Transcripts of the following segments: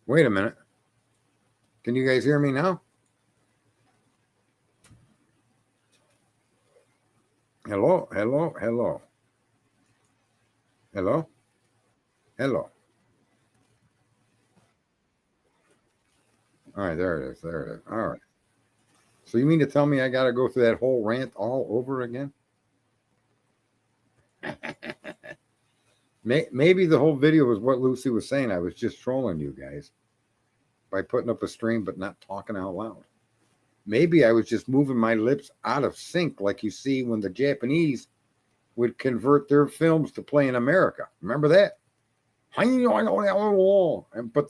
Wait a minute. Can you guys hear me now? Hello, hello, hello, hello, hello. All right, there it is. There it is. All right. So you mean to tell me I got to go through that whole rant all over again? Maybe the whole video was what Lucy was saying. I was just trolling you guys by putting up a stream but not talking out loud. Maybe I was just moving my lips out of sync, like you see when the Japanese would convert their films to play in America. Remember that? But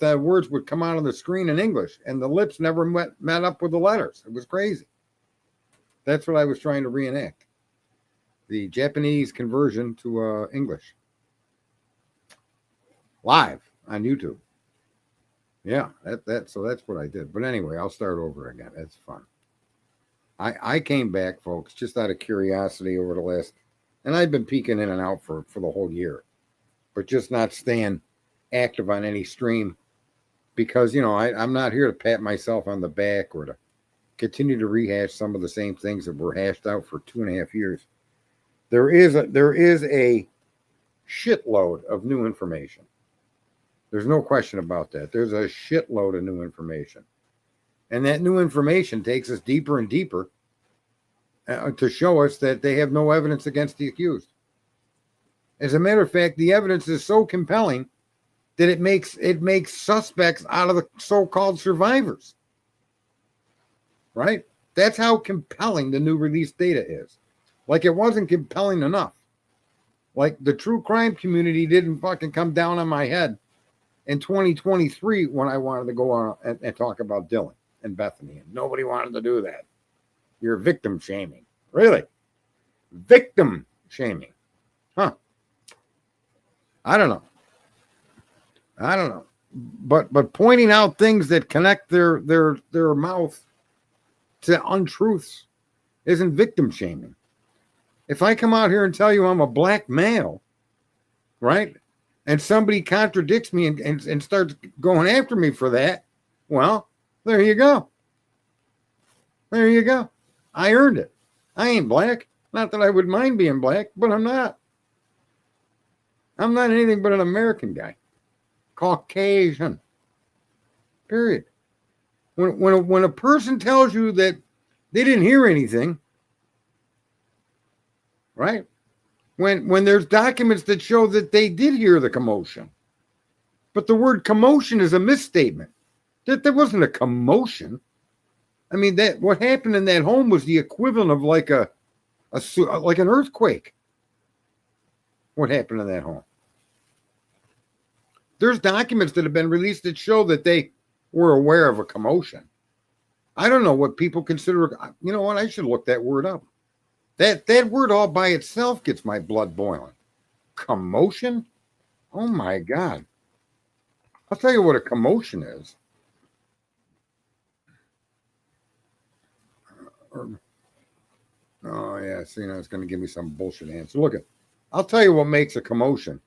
the words would come out on the screen in English, and the lips never met up with the letters. It was crazy. That's what I was trying to reenact. The Japanese conversion to English. Live on YouTube. Yeah, so that's what I did. But anyway, I'll start over again. It's fun. I came back, folks, just out of curiosity over the last, and I've been peeking in and out for the whole year, but just not staying active on any stream because, I'm not here to pat myself on the back or to continue to rehash some of the same things that were hashed out for 2.5 years. There is a shitload of new information. There's no question about that. There's a shitload of new information. And that new information takes us deeper and deeper to show us that they have no evidence against the accused. As a matter of fact, the evidence is so compelling that it makes suspects out of the so-called survivors. Right? That's how compelling the new release data is. Like it wasn't compelling enough. Like the true crime community didn't fucking come down on my head in 2023 when I wanted to go on and talk about Dylan and Bethany. And nobody wanted to do that. You're victim shaming. Really? Victim shaming. Huh. I don't know. But pointing out things that connect their mouth to untruths isn't victim shaming. If I come out here and tell you I'm a black male, right? And somebody contradicts me and starts going after me for that, well, there you go. There you go. I earned it. I ain't black. Not that I would mind being black, but I'm not. I'm not anything but an American guy. Caucasian. Period. When a person tells you that they didn't hear anything, right? When there's documents that show that they did hear the commotion, but the word commotion is a misstatement. That there wasn't a commotion. I mean, that what happened in that home was the equivalent of like an earthquake. What happened in that home? There's documents that have been released that show that they were aware of a commotion. I don't know what people consider. You know what? I should look that word up. That word all by itself gets my blood boiling. Commotion? Oh my God. I'll tell you what a commotion is. Oh yeah, see, now it's going to give me some bullshit answer. Look I'll tell you what makes a commotion.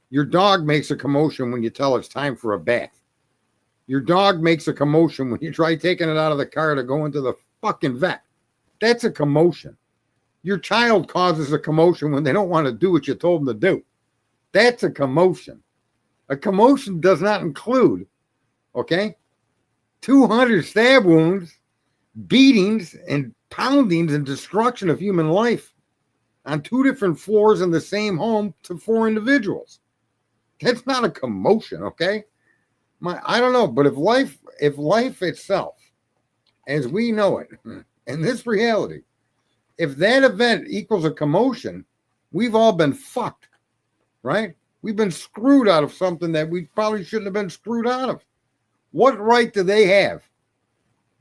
Your dog makes a commotion when you tell it's time for a bath. Your dog makes a commotion when you try taking it out of the car to go into the fucking vet. That's a commotion. Your child causes a commotion when they don't want to do what you told them to do. That's a commotion. A commotion does not include, 200 stab wounds, beatings, and poundings and destruction of human life on 2 different floors in the same home to 4 individuals. That's not a commotion, okay? I don't know, but if life itself, as we know it, in this reality, if that event equals a commotion, we've all been fucked, right? We've been screwed out of something that we probably shouldn't have been screwed out of. What right do they have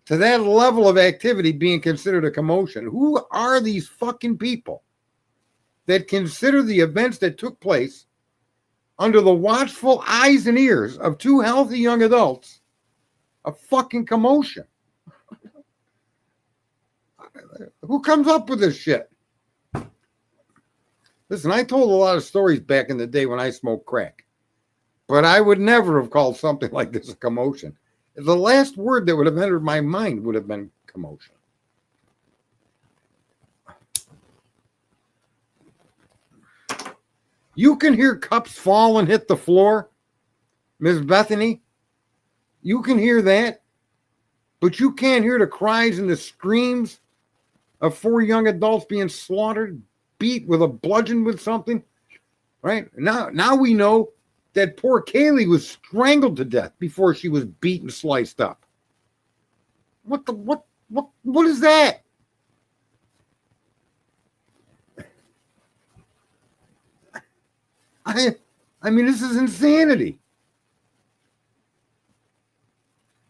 to that level of activity being considered a commotion? Who are these fucking people that consider the events that took place under the watchful eyes and ears of 2 healthy young adults a fucking commotion? Who comes up with this shit? Listen, I told a lot of stories back in the day when I smoked crack. But I would never have called something like this a commotion. The last word that would have entered my mind would have been commotion. You can hear cups fall and hit the floor, Miss Bethany. You can hear that, but you can't hear the cries and the screams of 4 young adults being slaughtered, beat with a bludgeon with something, right? Now we know that poor Kaylee was strangled to death before she was beat and sliced up. What is that? I mean, this is insanity.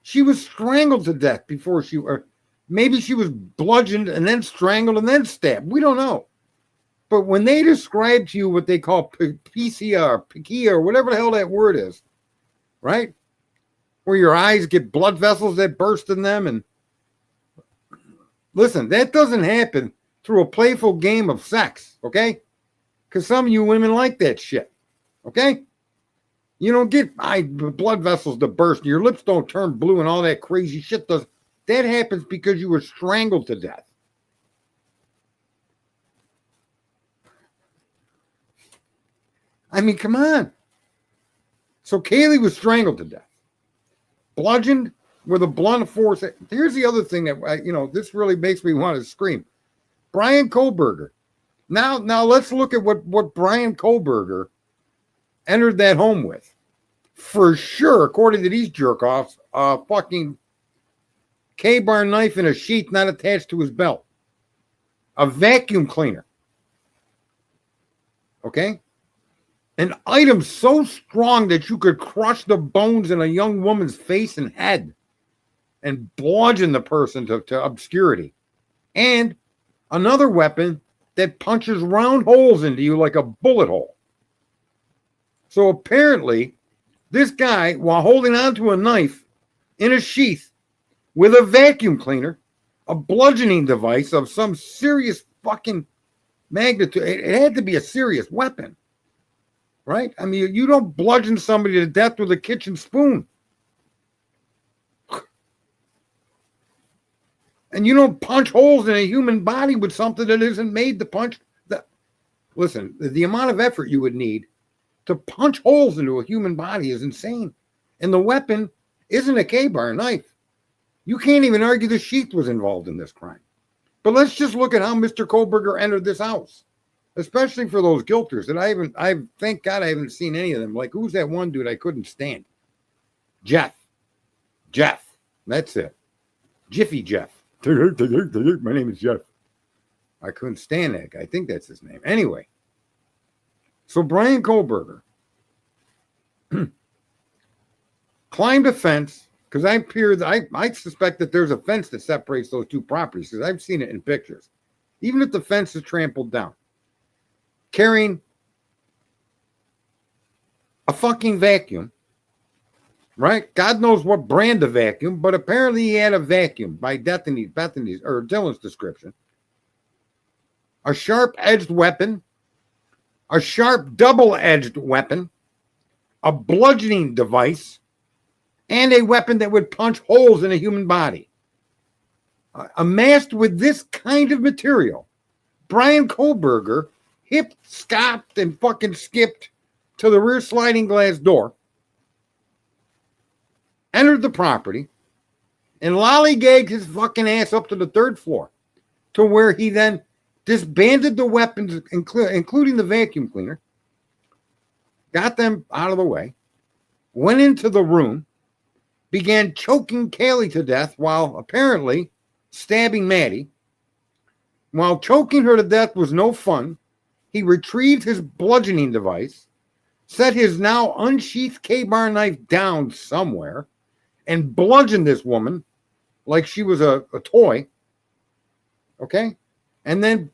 She was strangled to death before or maybe she was bludgeoned and then strangled and then stabbed. We don't know. But when they describe to you what they call PCR, or whatever the hell that word is, right? Where your eyes get blood vessels that burst in them. And listen, that doesn't happen through a playful game of sex, okay? Because some of you women like that shit, okay? You don't get blood vessels to burst, and your lips don't turn blue and all that crazy shit does. That happens because you were strangled to death. I mean, come on. So Kaylee was strangled to death, bludgeoned with a blunt force. Here's the other thing that, this really makes me want to scream. Brian Kohlberger. Now let's look at what Brian Kohlberger entered that home with. For sure, according to these jerk-offs, a fucking K-bar knife in a sheath not attached to his belt. A vacuum cleaner. Okay? An item so strong that you could crush the bones in a young woman's face and head and bludgeon the person to obscurity. And another weapon that punches round holes into you like a bullet hole. So apparently, this guy, while holding onto a knife in a sheath with a vacuum cleaner, a bludgeoning device of some serious fucking magnitude, it had to be a serious weapon. Right? I mean, you don't bludgeon somebody to death with a kitchen spoon. And you don't punch holes in a human body with something that isn't made to punch. Listen, the amount of effort you would need to punch holes into a human body is insane. And the weapon isn't a K-bar knife. You can't even argue the sheath was involved in this crime. But let's just look at how Mr. Kohlberger entered this house. Especially for those guilters that I thank God I haven't seen any of them. Like, who's that one dude I couldn't stand? Jeff. That's it. Jiffy Jeff. My name is Jeff. I couldn't stand that guy. I think that's his name. Anyway. So Brian Kohlberger climbed a fence because I suspect that there's a fence that separates those two properties because I've seen it in pictures. Even if the fence is trampled down. Carrying a fucking vacuum, right? God knows what brand of vacuum, but apparently he had a vacuum by Bethany's or Dylan's description. A sharp-edged weapon, a sharp double-edged weapon, a bludgeoning device, and a weapon that would punch holes in a human body. Amassed with this kind of material, Brian Kohlberger hipped, scopped, and fucking skipped to the rear sliding glass door, entered the property, and lollygagged his fucking ass up to the 3rd floor, to where he then disbanded the weapons, including the vacuum cleaner, got them out of the way, went into the room, began choking Kaylee to death while apparently stabbing Maddie. While choking her to death was no fun, he retrieved his bludgeoning device, set his now unsheathed K-bar knife down somewhere, and bludgeoned this woman like she was a toy. Okay? And then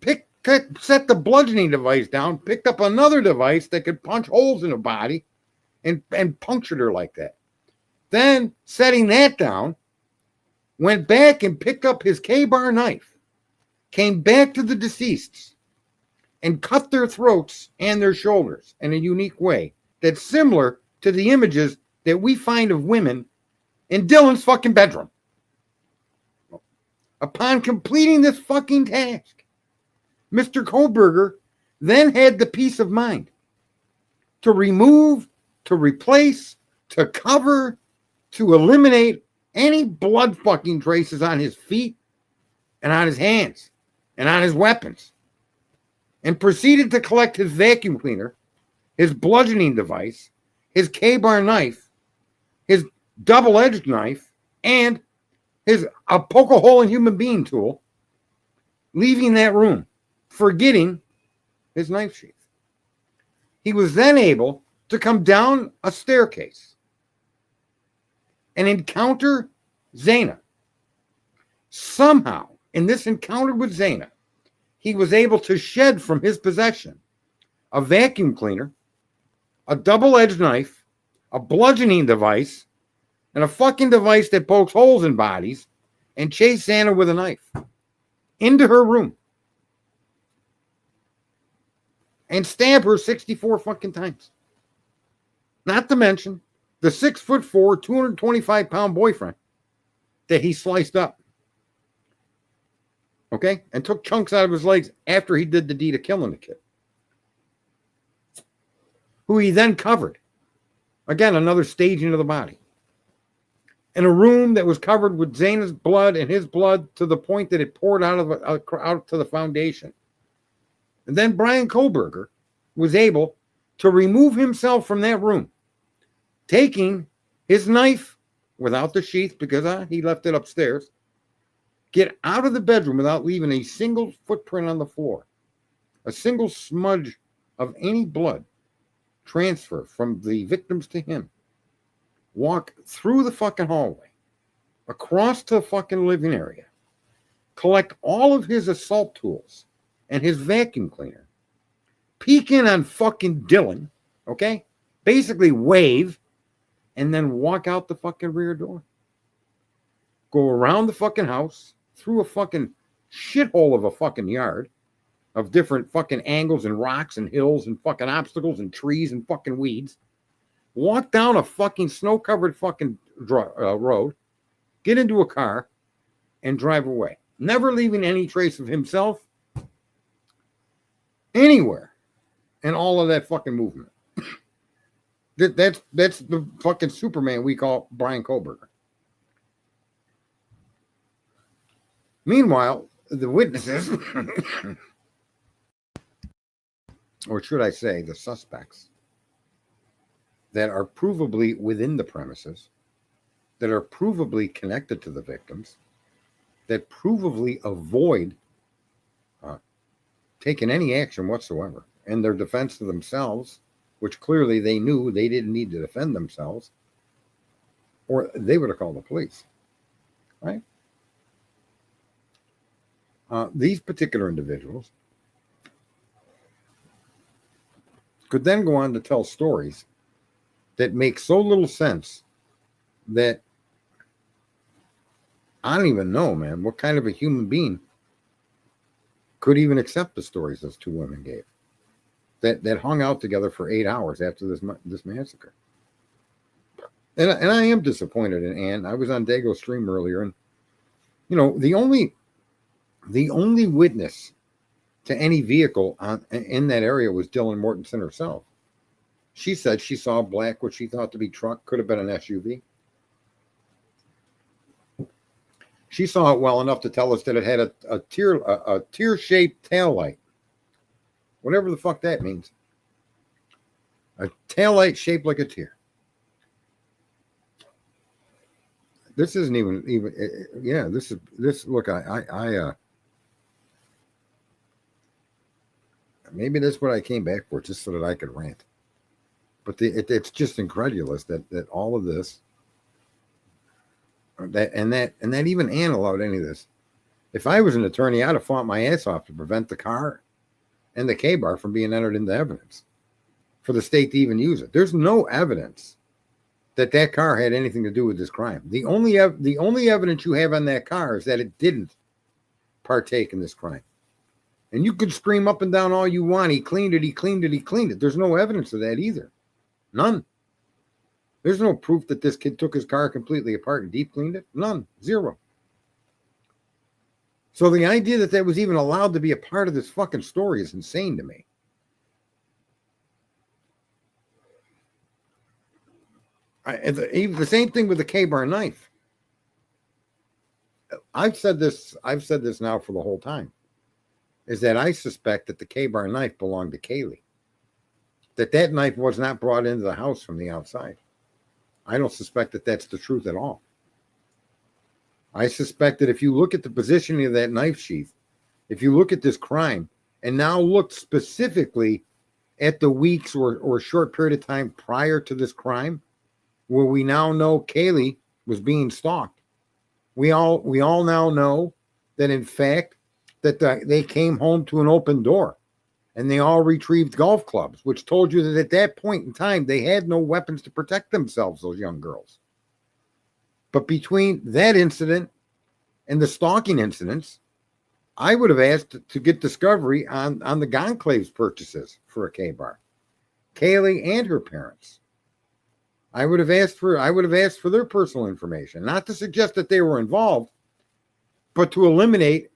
set the bludgeoning device down, picked up another device that could punch holes in her body and punctured her like that. Then, setting that down, went back and picked up his K-bar knife, came back to the deceased, and cut their throats and their shoulders in a unique way that's similar to the images that we find of women in Dylan's fucking bedroom. Upon completing this fucking task, Mr. Kohlberger then had the peace of mind to remove, to replace, to cover, to eliminate any blood fucking traces on his feet and on his hands and on his weapons, and proceeded to collect his vacuum cleaner, his bludgeoning device, his K-bar knife, his double-edged knife, and a poke a hole in human being tool, leaving that room, forgetting his knife sheath. He was then able to come down a staircase and encounter Zaina. Somehow, in this encounter with Zaina, he was able to shed from his possession a vacuum cleaner, a double-edged knife, a bludgeoning device, and a fucking device that pokes holes in bodies, and chase Zaina with a knife into her room and stab her 64 fucking times. Not to mention the 6'4", 225-pound boyfriend that he sliced up. Okay? And took chunks out of his legs after he did the deed of killing the kid, who he then covered. Again, another staging of the body. In a room that was covered with Zaina's blood and his blood to the point that it poured out to the foundation. And then Brian Kohlberger was able to remove himself from that room, taking his knife without the sheath because he left it upstairs, get out of the bedroom without leaving a single footprint on the floor, a single smudge of any blood transfer from the victims to him, walk through the fucking hallway, across to the fucking living area, collect all of his assault tools and his vacuum cleaner, peek in on fucking Dylan, okay? Basically wave, and then walk out the fucking rear door. Go around the fucking house, through a fucking shithole of a fucking yard of different fucking angles and rocks and hills and fucking obstacles and trees and fucking weeds. Walk down a fucking snow-covered fucking road, get into a car, and drive away. Never leaving any trace of himself anywhere in all of that fucking movement. That's the fucking Superman we call Brian Kohlberger. Meanwhile, the witnesses, or should I say the suspects, that are provably within the premises, that are provably connected to the victims, that provably avoid taking any action whatsoever in their defense of themselves, which clearly they knew they didn't need to defend themselves, or they would have called the police, right? These particular individuals could then go on to tell stories that make so little sense that I don't even know, man, what kind of a human being could even accept the stories those two women gave that hung out together for 8 hours after this massacre. And I am disappointed in Ann. I was on Dago's stream earlier, and you know, the only witness to any vehicle in that area was Dylan Mortensen herself. She said she saw a black, what she thought to be truck, could have been an SUV. She saw it well enough to tell us that it had a tear-shaped tail light. Whatever the fuck that means. A tail light shaped like a tear. This isn't even yeah, this look, I maybe that's what I came back for, just so that I could rant. But it's just incredulous that all of this, that even Ann allowed any of this. If I was an attorney, I'd have fought my ass off to prevent the car and the K-bar from being entered into evidence for the state to even use it. There's no evidence that car had anything to do with this crime. The only evidence you have on that car is that it didn't partake in this crime. And you could scream up and down all you want. He cleaned it. He cleaned it. He cleaned it. There's no evidence of that either. None. There's no proof that this kid took his car completely apart and deep cleaned it. None. Zero. So the idea that that was even allowed to be a part of this fucking story is insane to me. The same thing with the K-bar knife. I've said this now for the whole time, is that I suspect that the K-bar knife belonged to Kaylee. That knife was not brought into the house from the outside. I don't suspect that that's the truth at all. I suspect that if you look at the positioning of that knife sheath, if you look at this crime, and now look specifically at the weeks or short period of time prior to this crime, where we now know Kaylee was being stalked, we all now know that in fact that they came home to an open door, and they all retrieved golf clubs, which told you that at that point in time they had no weapons to protect themselves, those young girls. But between that incident and the stalking incidents, I would have asked to get discovery on the Gonclave's purchases for a K-bar, Kaylee and her parents. I would have asked for their personal information, not to suggest that they were involved, but to eliminate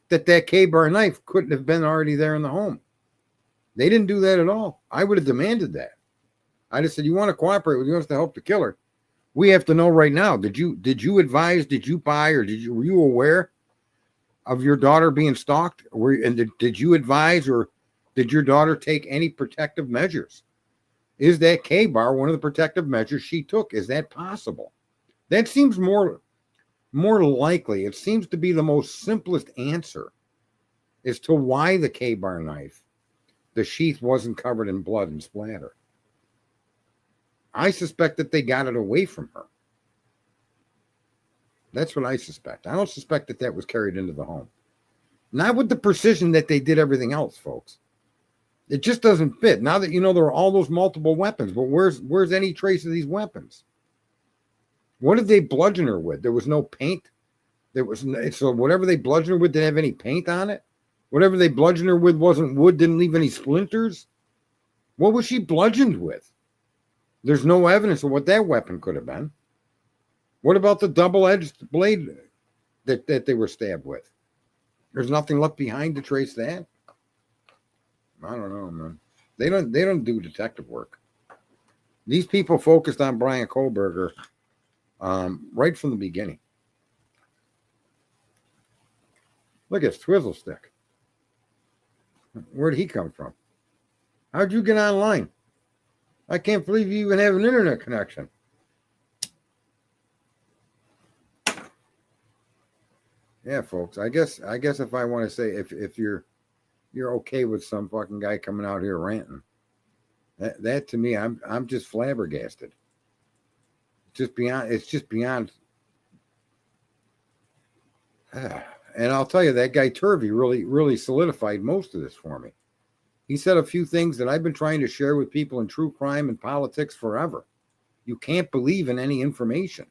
that K-bar knife couldn't have been already there in the home. They didn't do that at all. I would have demanded that. I just said, you want to cooperate with us to help the killer? We have to know right now. Did you advise? Did you buy? Or were you aware of your daughter being stalked? Did you advise, or did your daughter take any protective measures? Is that K-bar one of the protective measures she took? Is that possible? That seems more likely. It seems to be the most simplest answer as to why the K-bar knife, the sheath, wasn't covered in blood and splatter. I suspect that they got it away from her. That's what I suspect. I don't suspect that was carried into the home. Not with the precision that they did everything else, folks. It just doesn't fit. Now that you know there are all those multiple weapons, but where's any trace of these weapons? What did they bludgeon her with? There was no paint. So whatever they bludgeoned her with didn't have any paint on it. Whatever they bludgeoned her with wasn't wood, didn't leave any splinters. What was she bludgeoned with? There's no evidence of what that weapon could have been. What about the double-edged blade that they were stabbed with? There's nothing left behind to trace that. I don't know, man. They don't do detective work. These people focused on Brian Kohlberger right from the beginning. Look at Twizzle Stick. Where'd he come from? How'd you get online? I can't believe you even have an internet connection. Yeah, folks. I guess if I want to say if you're okay with some fucking guy coming out here ranting, that to me, I'm just flabbergasted. It's just beyond. And I'll tell you, that guy Turvey really solidified most of this for me. He said a few things that I've been trying to share with people in true crime and politics forever. You can't believe in any information.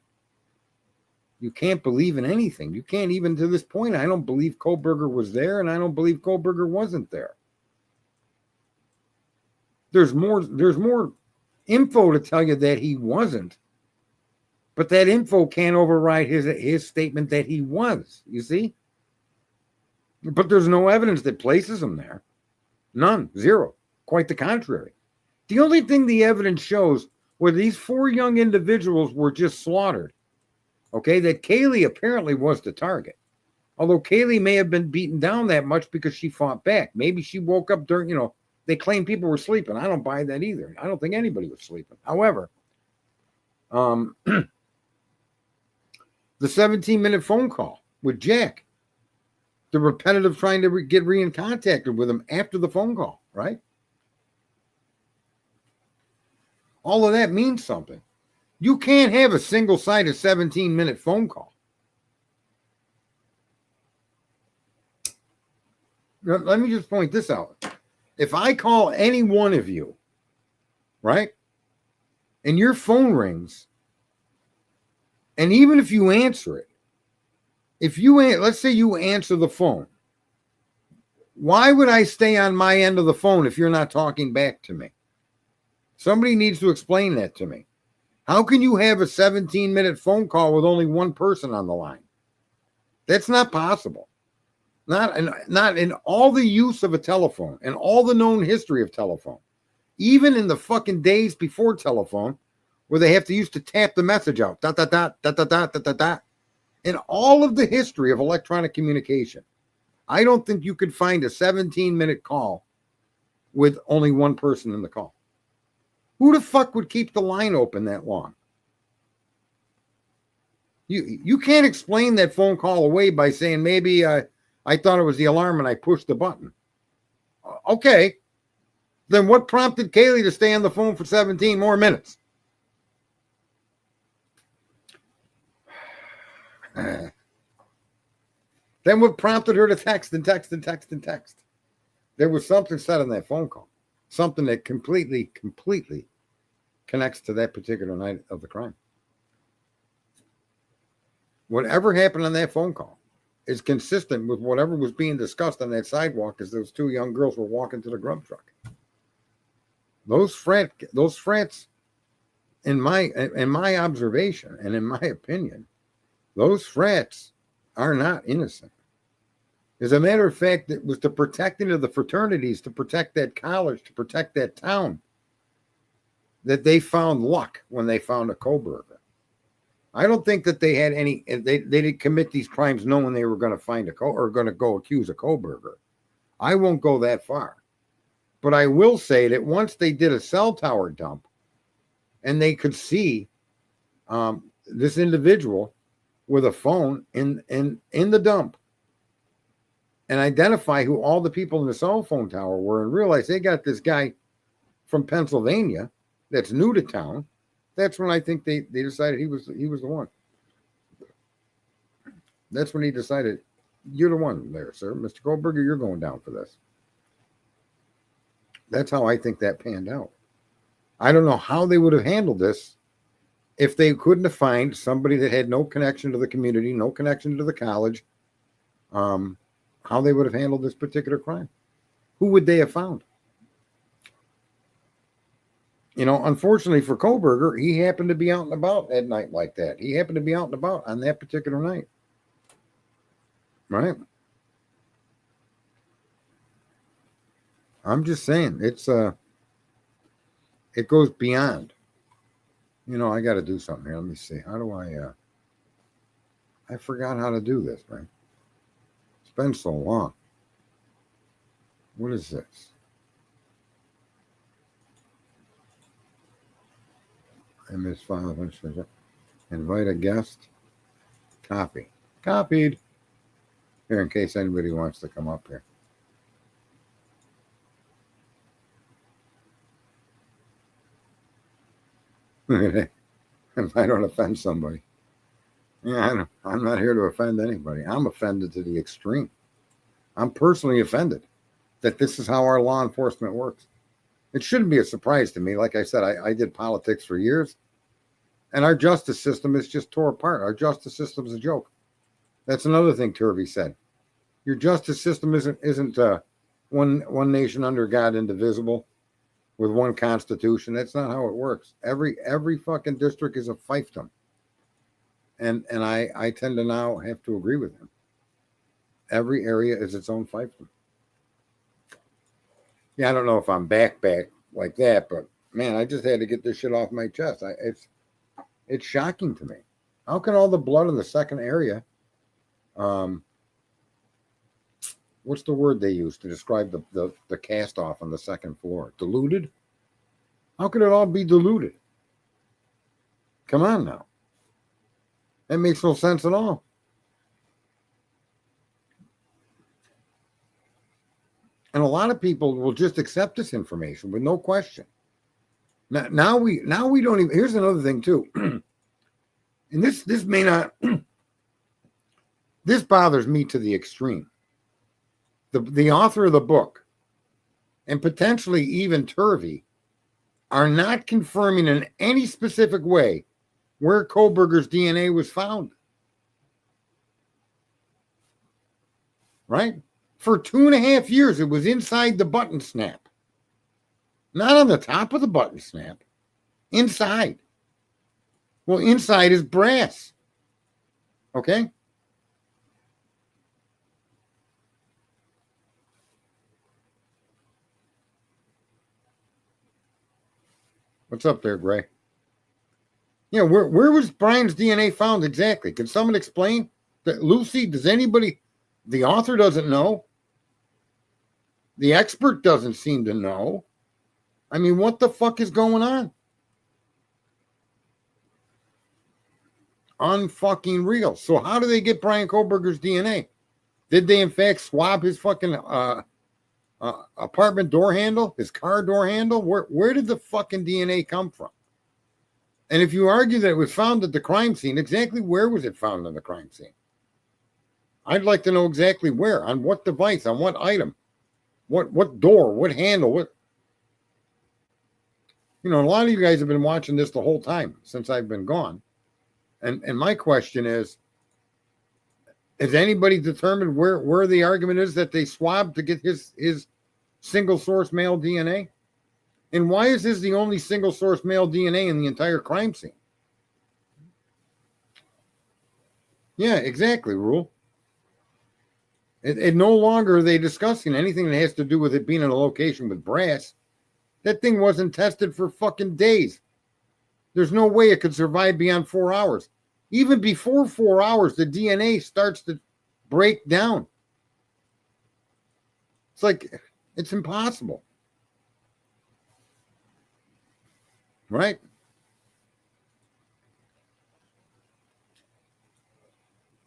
You can't believe in anything. You can't even, to this point, I don't believe Kohlberger was there, and I don't believe Kohlberger wasn't there. There's more info to tell you that he wasn't, but that info can't override his statement that he was, you see? But there's no evidence that places him there. None. Zero. Quite the contrary. The only thing the evidence shows were these 4 young individuals were just slaughtered. Okay, that Kaylee apparently was the target. Although Kaylee may have been beaten down that much because she fought back. Maybe she woke up during, they claim people were sleeping. I don't buy that either. I don't think anybody was sleeping. However, the 17-minute phone call with Jack, the repetitive trying to get in contact with him after the phone call, right? All of that means something. You can't have a single-sided 17-minute phone call. Now, let me just point this out. If I call any one of you, right, and your phone rings, and even if you answer it, let's say you answer the phone, why would I stay on my end of the phone if you're not talking back to me? Somebody needs to explain that to me. How can you have a 17-minute phone call with only one person on the line? That's not possible. Not in all the use of a telephone and all the known history of telephone. Even in the fucking days before telephone, where they have to use to tap the message out, dot, dot, dot, dot, dot, dot, dot, dot, dot. In all of the history of electronic communication, I don't think you could find a 17-minute call with only one person in the call. Who the fuck would keep the line open that long? You can't explain that phone call away by saying maybe I thought it was the alarm and I pushed the button. Okay. Then what prompted Kaylee to stay on the phone for 17 more minutes? Then what prompted her to text and text and text and text? There was something said on that phone call. Something that completely connects to that particular night of the crime. Whatever happened on that phone call is consistent with whatever was being discussed on that sidewalk as those two young girls were walking to the grub truck. Those frats, in my observation and in my opinion, those frats are not innocent. As a matter of fact, it was the protecting of the fraternities, to protect that college, to protect that town, that they found luck when they found a Koberger. I don't think that they had any. They didn't commit these crimes knowing they were going to find or going to go accuse a Koberger. I won't go that far, but I will say that once they did a cell tower dump, and they could see this individual with a phone in the dump, and identify who all the people in the cell phone tower were, and realize they got this guy from Pennsylvania that's new to town. That's when I think they decided he was the one. That's when he decided, you're the one there, sir. Mr. Koberger, you're going down for this. That's how I think that panned out. I don't know how they would have handled this if they couldn't have found somebody that had no connection to the community, no connection to the college, how they would have handled this particular crime. Who would they have found? You know, unfortunately for Koberger, he happened to be out and about at night like that. He happened to be out and about on that particular night. Right? I'm just saying, it goes beyond. You know, I got to do something here. Let me see. How do I forgot how to do this, man. It's been so long. What is this? MS file. Invite a guest. Copy. Copied. Here, in case anybody wants to come up here. If I don't offend somebody. Yeah, I'm not here to offend anybody. I'm offended to the extreme. I'm personally offended that this is how our law enforcement works. It shouldn't be a surprise to me. Like I said, I did politics for years, and our justice system is just tore apart. Our justice system is a joke. That's another thing Turvey said. Your justice system isn't one nation under God, indivisible, with one constitution. That's not how it works. Every fucking district is a fiefdom. And I tend to now have to agree with him. Every area is its own fiefdom. Yeah, I don't know if I'm back like that, but man, I just had to get this shit off my chest. It's shocking to me. How can all the blood in the second area, what's the word they use to describe the cast off on the second floor? Diluted? How could it all be diluted? Come on now. That makes no sense at all. And a lot of people will just accept this information with no question. Now we don't even. Here's another thing too, and this may not. This bothers me to the extreme. The author of the book, and potentially even Turvey, are not confirming in any specific way where Koberger's DNA was found. Right? For 2.5 years, it was inside the button snap. Not on the top of the button snap. Inside. Well, inside is brass. Okay? What's up there, Gray? Yeah, where was Brian's DNA found exactly? Can someone explain? That Lucy, does anybody, the author doesn't know? The expert doesn't seem to know. I mean, what the fuck is going on? Unfucking real. So how do they get Brian Koberger's DNA? Did they in fact swab his fucking apartment door handle, his car door handle? Where did the fucking DNA come from? And if you argue that it was found at the crime scene, exactly where was it found on the crime scene? I'd like to know exactly where, on what device, on what item, what door, what handle, what. You know, a lot of you guys have been watching this the whole time since I've been gone. And my question is, has anybody determined where the argument is that they swabbed to get his single source male DNA? And why is this the only single source male DNA in the entire crime scene? Yeah, exactly, Rule. It no longer are they discussing anything that has to do with it being in a location with brass. That thing wasn't tested for fucking days. There's no way it could survive beyond 4 hours. Even before 4 hours, the DNA starts to break down. It's like, it's impossible. Right?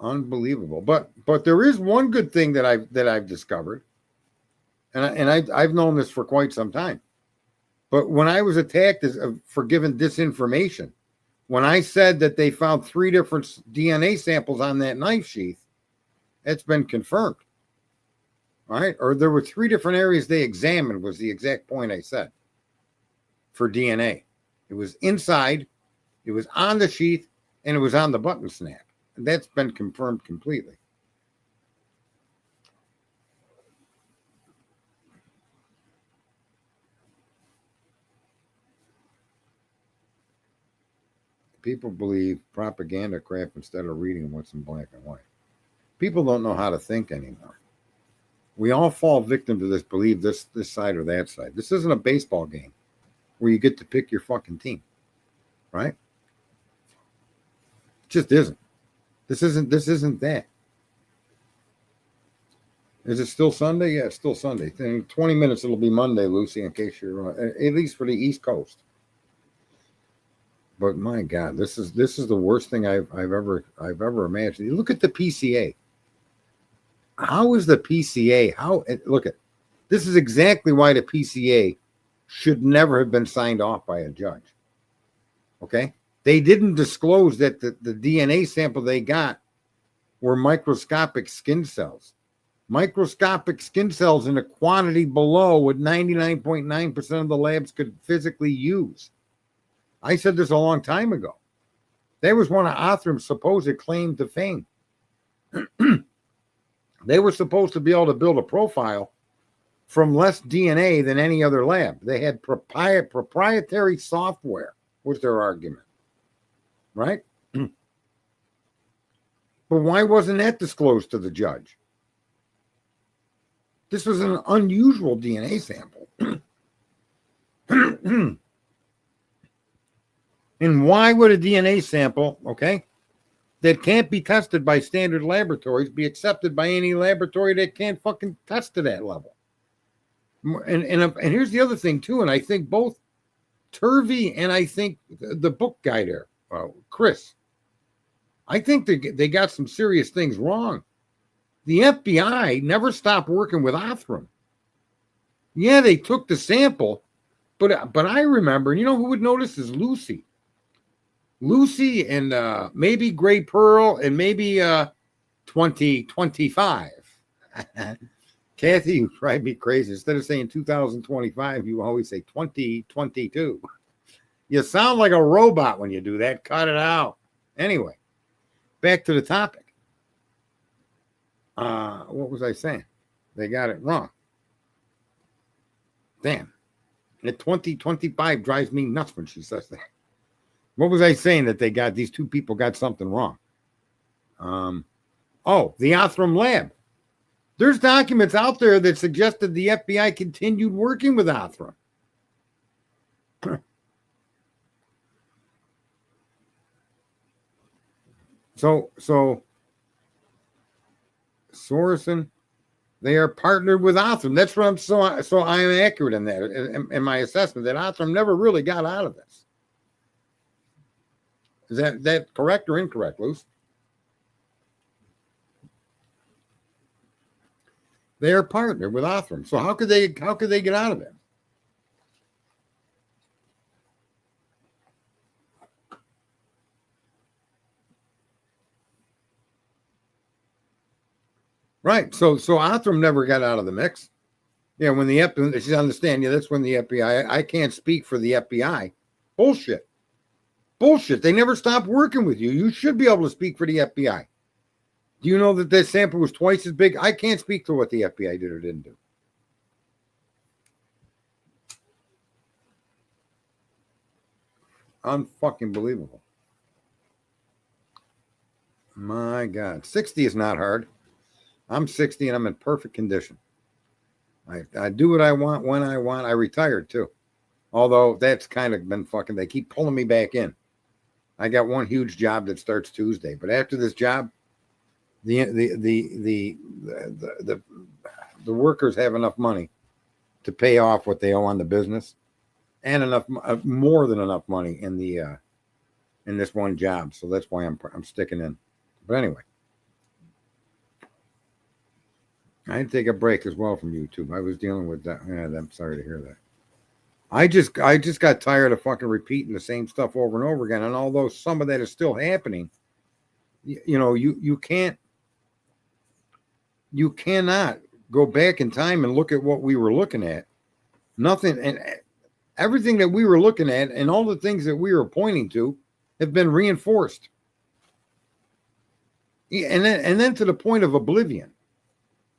Unbelievable. But there is one good thing that I've discovered, and I've known this for quite some time. But when I was attacked for giving disinformation, when I said that they found 3 different DNA samples on that knife sheath, it's been confirmed. All right? Or there were 3 different areas they examined was the exact point I said for DNA. It was inside, it was on the sheath, and it was on the button snap. And that's been confirmed completely. People believe propaganda crap instead of reading what's in black and white. People don't know how to think anymore. We all fall victim to this believe this side or that side. This isn't a baseball game where you get to pick your fucking team, right? It just isn't. This isn't that. Is it still Sunday? Yeah, it's still Sunday. In 20 minutes it'll be Monday, Lucy, in case you're at least for the East Coast. But my God, this is the worst thing I've ever imagined. You look at the PCA. How is the PCA? Look at this is exactly why the PCA should never have been signed off by a judge. Okay, they didn't disclose that the DNA sample they got were microscopic skin cells. Microscopic skin cells in a quantity below what 99.9% of the labs could physically use. I said this a long time ago. That was one of Othram's supposed claim to fame. They were supposed to be able to build a profile from less DNA than any other lab. They had proprietary software, was their argument. Right? But why wasn't that disclosed to the judge? This was an unusual DNA sample. And why would a DNA sample, okay, that can't be tested by standard laboratories be accepted by any laboratory that can't fucking test to that level? And here's the other thing too, and I think both Turvey and I think the book guy there, Chris, I think they got some serious things wrong. The FBI never stopped working with Othram. Yeah, they took the sample, but I remember, and you know who would notice is Lucy. Lucy and maybe Gray Pearl and maybe 2025. Kathy, you drive me crazy. Instead of saying 2025, you always say 2022. You sound like a robot when you do that. Cut it out. Anyway, back to the topic. What was I saying? They got it wrong. Damn. And 2025 drives me nuts when she says that. What was I saying that these two people got something wrong? The Othram lab. There's documents out there that suggested the FBI continued working with Othram. So Sorensen, they are partnered with Othram. That's what I'm so I am accurate in that in my assessment that Othram never really got out of this. Is that correct or incorrect, Luce? They are partnered with Othram. So how could they get out of it? Right. So Othram never got out of the mix. Yeah, when the FBI, she's understand. Yeah, that's when the FBI. I can't speak for the FBI. Bullshit. They never stopped working with you. You should be able to speak for the FBI. Do you know that this sample was twice as big? I can't speak to what the FBI did or didn't do. Unfucking believable. My God. 60 is not hard. I'm 60 and I'm in perfect condition. I do what I want when I want. I retired too. Although that's kind of been fucking, they keep pulling me back in. I got one huge job that starts Tuesday. But after this job, the workers have enough money to pay off what they owe on the business, and enough more than enough money in this one job. So that's why I'm sticking in. But anyway, I had to take a break as well from YouTube. I was dealing with that. Yeah, I'm sorry to hear that. I just got tired of fucking repeating the same stuff over and over again. And although some of that is still happening, you cannot go back in time and look at what we were looking at. Nothing and everything that we were looking at and all the things that we were pointing to have been reinforced. And then to the point of oblivion.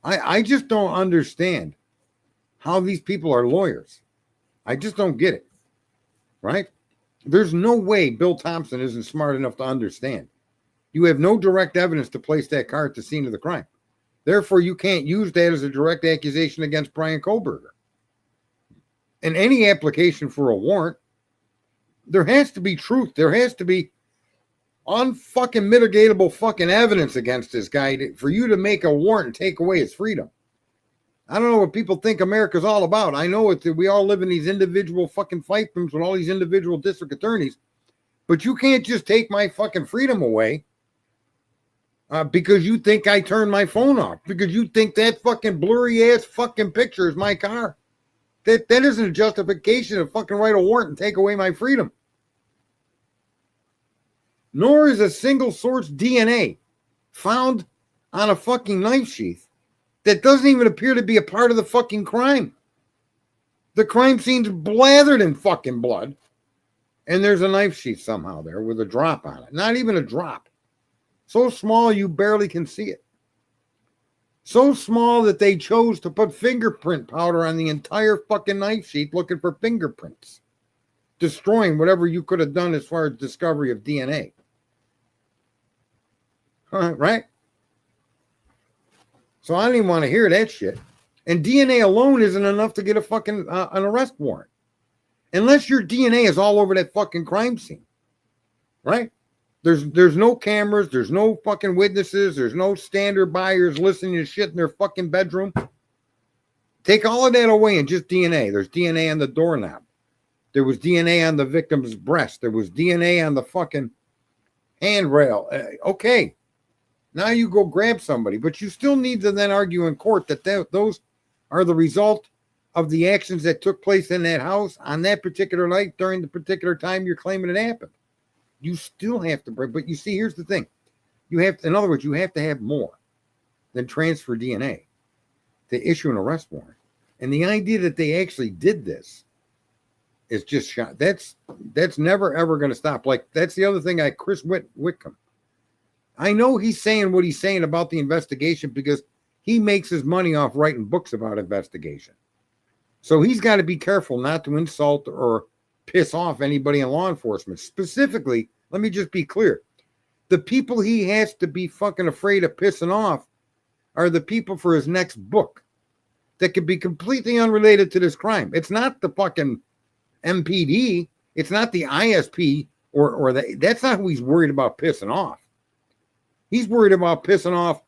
I just don't understand how these people are lawyers. I just don't get it. Right? There's no way Bill Thompson isn't smart enough to understand. You have no direct evidence to place that car at the scene of the crime. Therefore, you can't use that as a direct accusation against Brian Kohlberger. In any application for a warrant, there has to be truth. There has to be unfucking mitigatable fucking evidence against this guy for you to make a warrant and take away his freedom. I don't know what people think America's all about. I know it's that we all live in these individual fucking fiefdoms with all these individual district attorneys, but you can't just take my fucking freedom away because you think I turned my phone off, because you think that fucking blurry ass fucking picture is my car. That isn't a justification to fucking write a warrant and take away my freedom. Nor is a single source DNA found on a fucking knife sheath that doesn't even appear to be a part of the fucking crime. The crime scene's blathered in fucking blood, and there's a knife sheath somehow there with a drop on it. Not even a drop. So small you barely can see it. So small that they chose to put fingerprint powder on the entire fucking knife sheath looking for fingerprints, destroying whatever you could have done as far as discovery of DNA. Right? So I don't even want to hear that shit. And DNA alone isn't enough to get a fucking an arrest warrant. Unless your DNA is all over that fucking crime scene. Right? There's no cameras, there's no fucking witnesses, there's no standard buyers listening to shit in their fucking bedroom. Take all of that away and just DNA. There's DNA on the doorknob. There was DNA on the victim's breast. There was DNA on the fucking handrail. Okay. Now you go grab somebody, but you still need to then argue in court that those are the result of the actions that took place in that house on that particular night during the particular time you're claiming it happened. You still have to bring, but you see, here's the thing. You have to, in other words, you have to have more than transfer DNA to issue an arrest warrant. And the idea that they actually did this is just shot. That's never, ever going to stop. Like, that's the other thing. Chris Whitcomb. I know he's saying what he's saying about the investigation because he makes his money off writing books about investigation. So he's got to be careful not to insult or piss off anybody in law enforcement. Specifically, let me just be clear. The people he has to be fucking afraid of pissing off are the people for his next book that could be completely unrelated to this crime. It's not the fucking MPD. It's not the ISP or that's not who he's worried about pissing off. He's worried about pissing off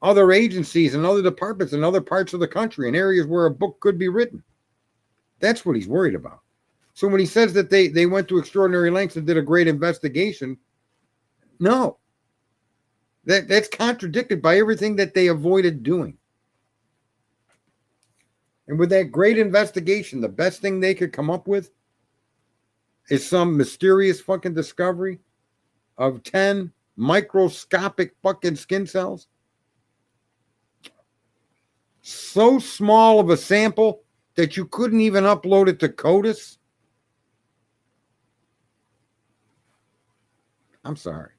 other agencies and other departments in other parts of the country in areas where a book could be written. That's what he's worried about. So when he says that they went to extraordinary lengths and did a great investigation, no. That's contradicted by everything that they avoided doing. And with that great investigation, the best thing they could come up with is some mysterious fucking discovery of 10 microscopic fucking skin cells. So small of a sample that you couldn't even upload it to CODIS. I'm sorry.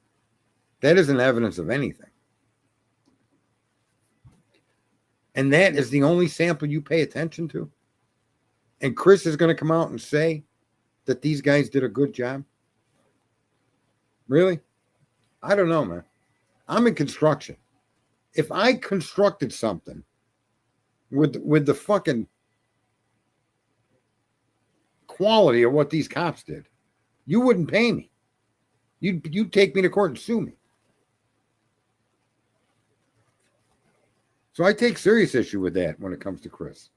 That isn't evidence of anything. And that is the only sample you pay attention to. And Chris is going to come out and say that these guys did a good job. Really? I don't know, man. I'm in construction. If I constructed something with the fucking quality of what these cops did, you wouldn't pay me. You'd take me to court and sue me. So I take serious issue with that when it comes to Chris.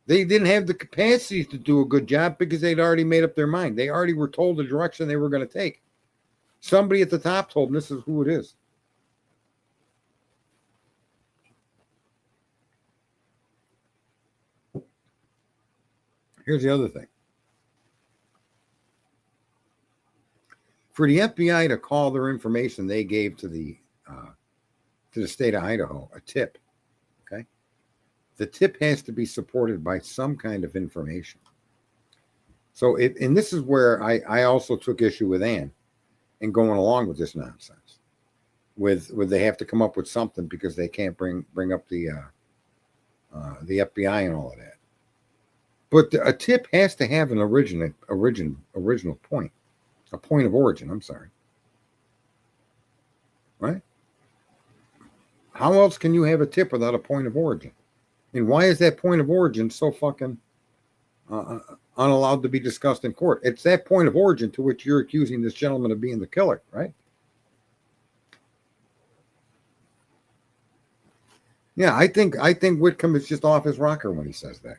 They didn't have the capacity to do a good job because they'd already made up their mind. They already were told the direction they were going to take. Somebody at the top told them this is who it is. Here's the other thing. For the FBI to call their information they gave to the state of Idaho a tip, okay? The tip has to be supported by some kind of information. So, and this is where I also took issue with Ann and going along with this nonsense. With they have to come up with something because they can't bring up the FBI and all of that. But a tip has to have an original point. A point of origin, I'm sorry. Right? How else can you have a tip without a point of origin? And why is that point of origin so fucking unallowed to be discussed in court? It's that point of origin to which you're accusing this gentleman of being the killer, right? Yeah, I think Whitcomb is just off his rocker when he says that.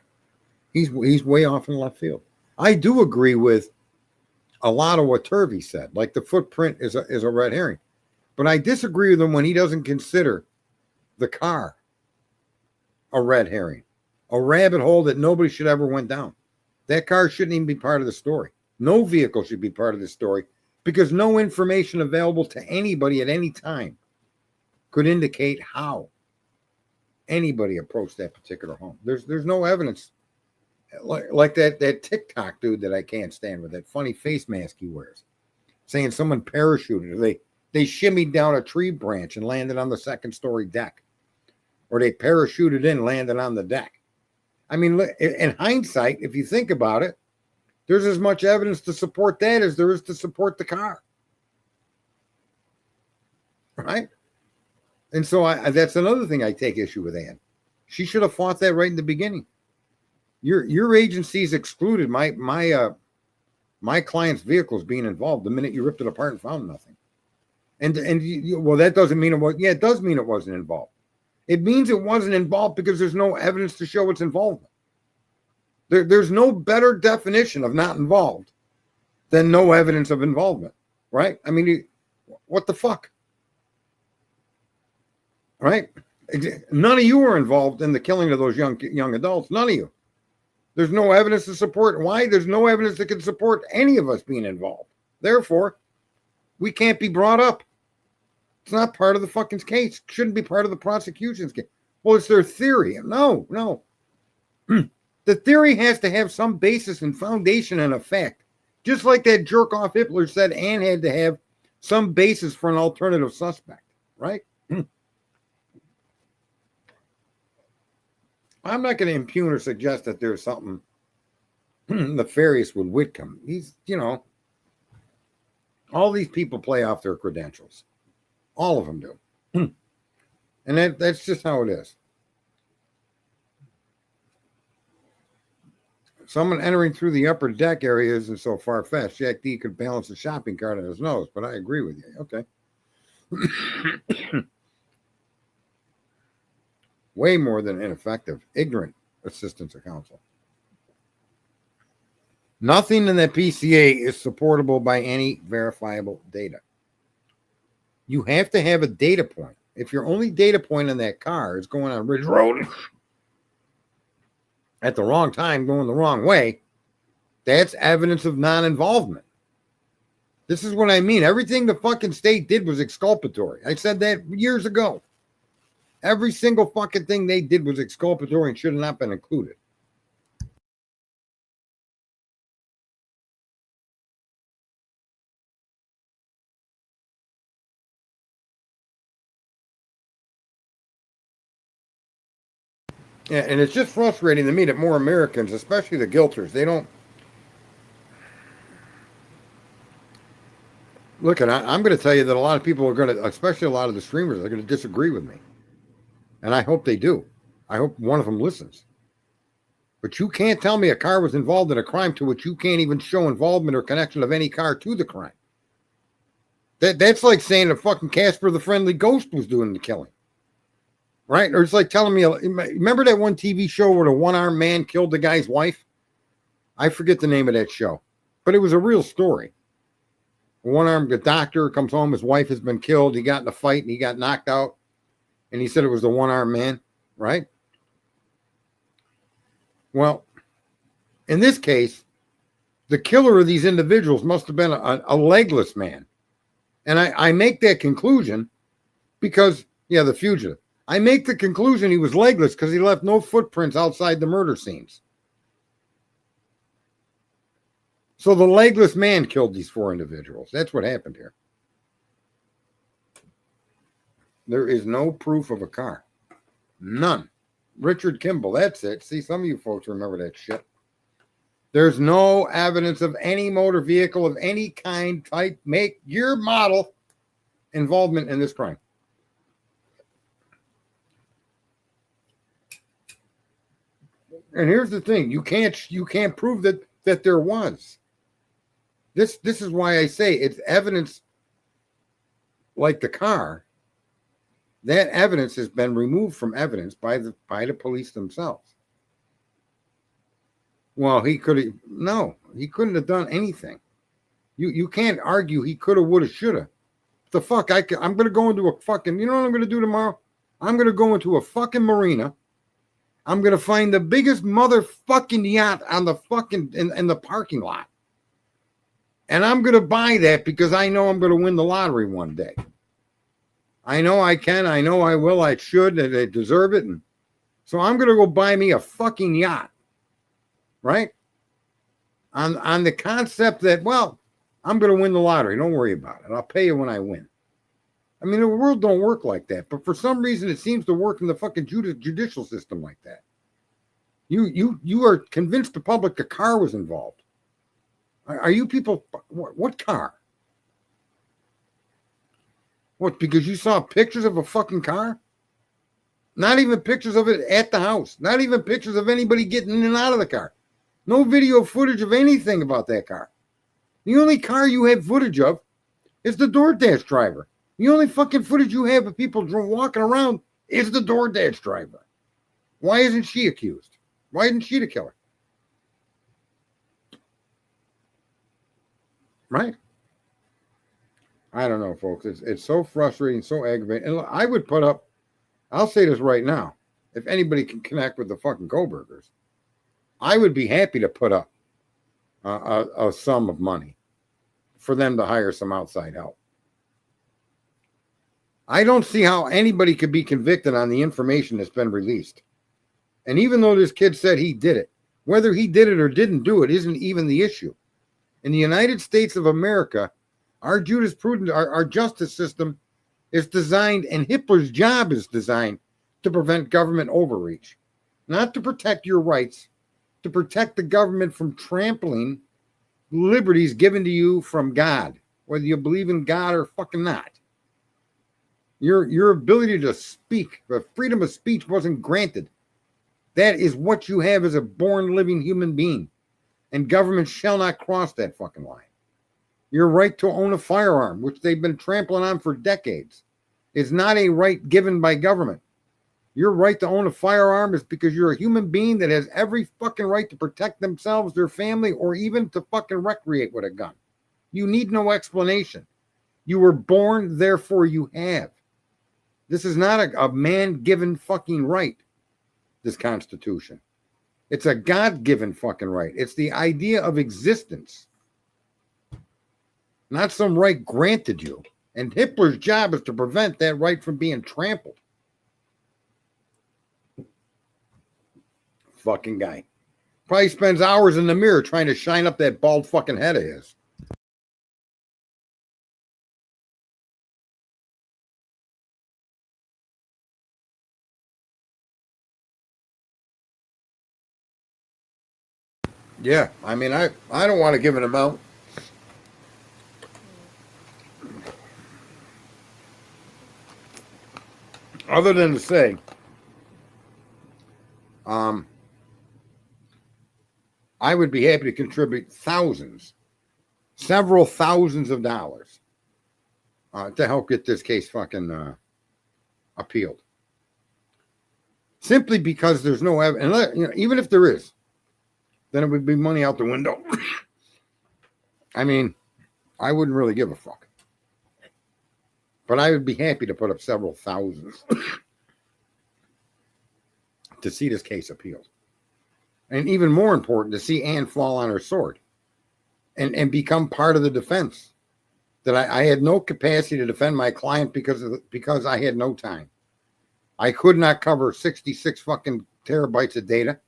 He's way off in left field. I do agree with a lot of what Turvey said, like the footprint is a red herring. But I disagree with him when he doesn't consider the car a red herring, a rabbit hole that nobody should ever went down. That car shouldn't even be part of the story. No vehicle should be part of the story because no information available to anybody at any time could indicate how anybody approached that particular home. There's no evidence. Like that TikTok dude that I can't stand with that funny face mask he wears, saying someone parachuted or they shimmied down a tree branch and landed on the second story deck, or they parachuted in, landed on the deck. I mean, in hindsight, if you think about it, there's as much evidence to support that as there is to support the car, right? And so that's another thing I take issue with Ann. She should have fought that right in the beginning. Your agency's excluded my client's vehicles being involved the minute you ripped it apart and found nothing. And well, that doesn't mean it was. Yeah, it does mean it wasn't involved. It means it wasn't involved because there's no evidence to show its involvement. There's no better definition of not involved than no evidence of involvement, right? I mean, what the fuck, right? None of you were involved in the killing of those young adults. None of you. There's no evidence to support. Why? There's no evidence that can support any of us being involved. Therefore, we can't be brought up. It's not part of the fucking case. It shouldn't be part of the prosecution's case. Well, it's their theory. No. The theory has to have some basis and foundation and effect. Just like that jerk-off Hitler said Ann had to have some basis for an alternative suspect, right? I'm not going to impugn or suggest that there's something nefarious with Whitcomb. He's, all these people play off their credentials. All of them do. And that's just how it is. Someone entering through the upper deck area isn't so far-fetched. Jack D could balance a shopping cart on his nose, but I agree with you. Okay. Way more than ineffective, ignorant assistance of counsel. Nothing in the PCA is supportable by any verifiable data. You have to have a data point. If your only data point on that car is going on Ridge Road at the wrong time, going the wrong way, that's evidence of non-involvement. This is what I mean. Everything the fucking state did was exculpatory. I said that years ago. Every single fucking thing they did was exculpatory and should have not been included. Yeah, and it's just frustrating to me that more Americans, especially the guilters, they don't look. And I'm going to tell you that a lot of people are going to, especially a lot of the streamers, are going to disagree with me, and I hope they do. I hope one of them listens. But you can't tell me a car was involved in a crime to which you can't even show involvement or connection of any car to the crime. That's like saying a fucking Casper the Friendly Ghost was doing the killing. Right? Or it's like telling me, remember that one TV show where the one-armed man killed the guy's wife? I forget the name of that show, but it was a real story. The doctor comes home, his wife has been killed, he got in a fight and he got knocked out, and he said it was the one-armed man, right? Well, in this case, the killer of these individuals must have been a legless man. And I make that conclusion because, the fugitive. I make the conclusion he was legless because he left no footprints outside the murder scenes. So the legless man killed these 4 individuals. That's what happened here. There is no proof of a car. None. Richard Kimball, that's it. See, some of you folks remember that shit. There's no evidence of any motor vehicle of any kind, type, make, year, model involvement in this crime. And here's the thing: you can't prove that there was. This is why I say it's evidence like the car. That evidence has been removed from evidence by the police themselves. Well, he couldn't have done anything. You can't argue he could have, would have, should have. The fuck, I'm going to go into a fucking, you know what I'm going to do tomorrow? I'm going to go into a fucking marina. I'm going to find the biggest motherfucking yacht on the fucking, in the parking lot. And I'm going to buy that because I know I'm going to win the lottery one day. I know I can. I know I will. I should. And I deserve it. And so I'm going to go buy me a fucking yacht. Right? On the concept that, well, I'm going to win the lottery. Don't worry about it. I'll pay you when I win. I mean, the world don't work like that. But for some reason, it seems to work in the fucking judicial system like that. You are convinced the public a car was involved. Are you people, what car? What, because you saw pictures of a fucking car? Not even pictures of it at the house. Not even pictures of anybody getting in and out of the car. No video footage of anything about that car. The only car you have footage of is the DoorDash driver. The only fucking footage you have of people walking around is the DoorDash driver. Why isn't she accused? Why isn't she the killer? Right? I don't know, folks. It's so frustrating, so aggravating. And I would put up, I'll say this right now, if anybody can connect with the fucking Go-Burgers, I would be happy to put up a sum of money for them to hire some outside help. I don't see how anybody could be convicted on the information that's been released. And even though this kid said he did it, whether he did it or didn't do it isn't even the issue. In the United States of America, our jurisprudence, our justice system is designed, and Hitler's job is designed to prevent government overreach, not to protect your rights, to protect the government from trampling liberties given to you from God, whether you believe in God or fucking not. Your ability to speak, the freedom of speech wasn't granted. That is what you have as a born living human being. And government shall not cross that fucking line. Your right to own a firearm, which they've been trampling on for decades, is not a right given by government. Your right to own a firearm is because you're a human being that has every fucking right to protect themselves, their family, or even to fucking recreate with a gun. You need no explanation. You were born, therefore you have. This is not a man-given fucking right, this Constitution. It's a God-given fucking right. It's the idea of existence, not some right granted you. And Hitler's job is to prevent that right from being trampled. Fucking guy. Probably spends hours in the mirror trying to shine up that bald fucking head of his. Yeah, I mean, I don't want to give an amount. Other than to say, I would be happy to contribute several thousands of dollars to help get this case fucking appealed. Simply because there's no evidence. You know, even if there is, then it would be money out the window. I mean, I wouldn't really give a fuck. But I would be happy to put up several thousands to see this case appealed. And even more important, to see Ann fall on her sword and become part of the defense. That I had no capacity to defend my client because I had no time. I could not cover 66 fucking terabytes of data.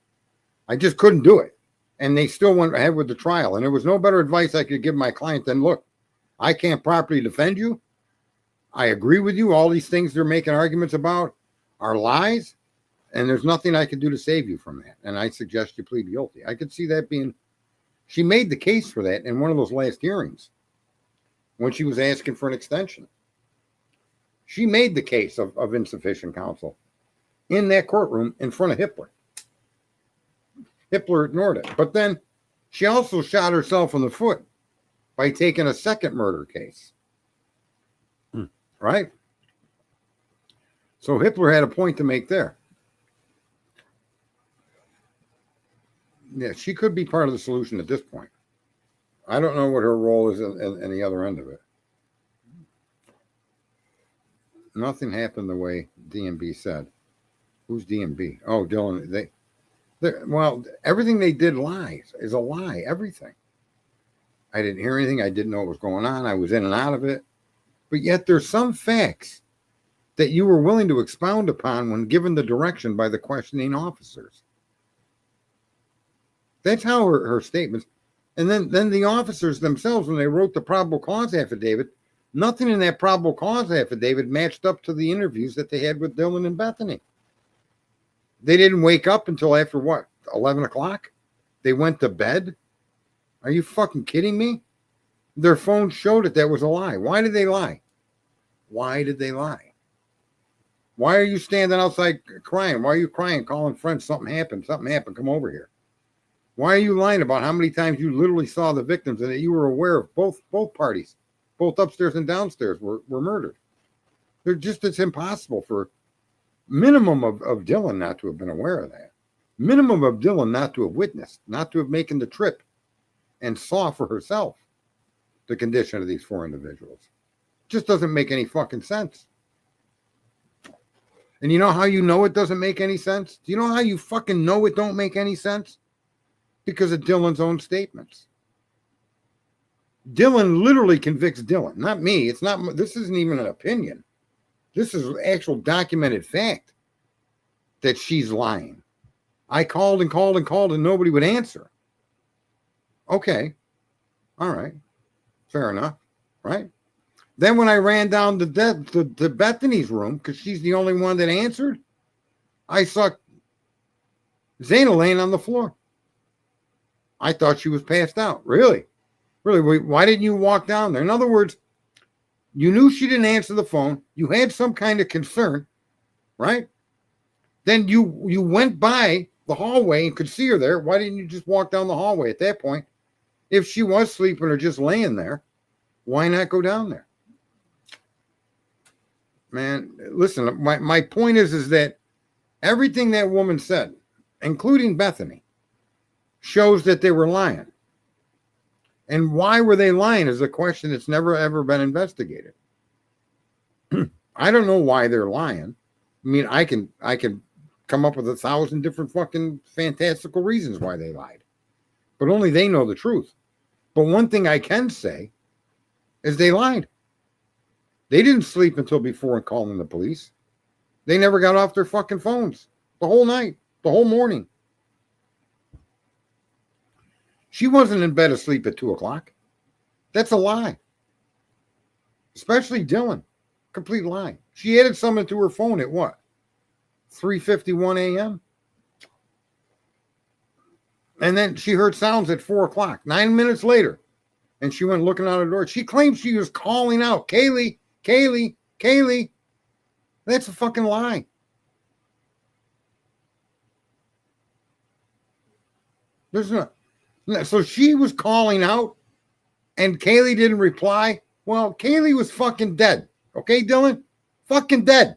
I just couldn't do it. And they still went ahead with the trial. And there was no better advice I could give my client than, look, I can't properly defend you. I agree with you. All these things they're making arguments about are lies. And there's nothing I can do to save you from that. And I suggest you plead guilty. I could see that being, she made the case for that in one of those last hearings when she was asking for an extension. She made the case of insufficient counsel in that courtroom in front of Hitler. Hitler ignored it. But then she also shot herself in the foot by taking a second murder case. Right? So Hitler had a point to make there. Yeah, she could be part of the solution at this point. I don't know what her role is in the other end of it. Nothing happened the way DMB said. Who's DMB? Oh, Dylan. Well, everything they did is a lie. Everything. I didn't hear anything. I didn't know what was going on. I was in and out of it. But yet there's some facts that you were willing to expound upon when given the direction by the questioning officers. That's how her statements. And then the officers themselves, when they wrote the probable cause affidavit, nothing in that probable cause affidavit matched up to the interviews that they had with Dylan and Bethany. They didn't wake up until after what, 11 o'clock? They went to bed? Are you fucking kidding me? Their phone showed it that was a lie. Why did they lie? Why did they lie? Why are you standing outside crying? Why are you crying, calling friends? Something happened. Something happened. Come over here. Why are you lying about how many times you literally saw the victims and that you were aware of both parties, both upstairs and downstairs were murdered? It's impossible for minimum of Dylan not to have been aware of that. Minimum of Dylan not to have witnessed, not to have making the trip and saw for herself the condition of these four individuals. Just doesn't make any fucking sense. And you know how you know it doesn't make any sense? Do you know how you fucking know it don't make any sense? Because of Dylan's own statements. Dylan literally convicts Dylan, not me. This isn't even an opinion. This is actual documented fact that she's lying. I called and called and called and nobody would answer. Okay. All right. Fair enough. Right? Then when I ran down to Bethany's room, because she's the only one that answered, I saw Zaina laying on the floor. I thought she was passed out. Really? Really? Why didn't you walk down there? In other words, you knew she didn't answer the phone. You had some kind of concern, right? Then you went by the hallway and could see her there. Why didn't you just walk down the hallway at that point? If she was sleeping or just laying there, why not go down there? Man, listen, my point is that everything that woman said, including Bethany, shows that they were lying. And why were they lying is a question that's never, ever been investigated. I don't know why they're lying. I mean, I can come up with 1,000 different fucking fantastical reasons why they lied. But only they know the truth. But one thing I can say is they lied. They didn't sleep until before calling the police. They never got off their fucking phones the whole night, the whole morning. She wasn't in bed asleep at 2 o'clock. That's a lie. Especially Dylan. Complete lie. She added something to her phone at what? 3:51 a.m.? And then she heard sounds at 4 o'clock, 9 minutes later. And she went looking out the door. She claimed she was calling out, Kaylee, Kaylee, Kaylee. That's a fucking lie. There's no. So she was calling out and Kaylee didn't reply. Well, Kaylee was fucking dead. Okay, Dylan? Fucking dead.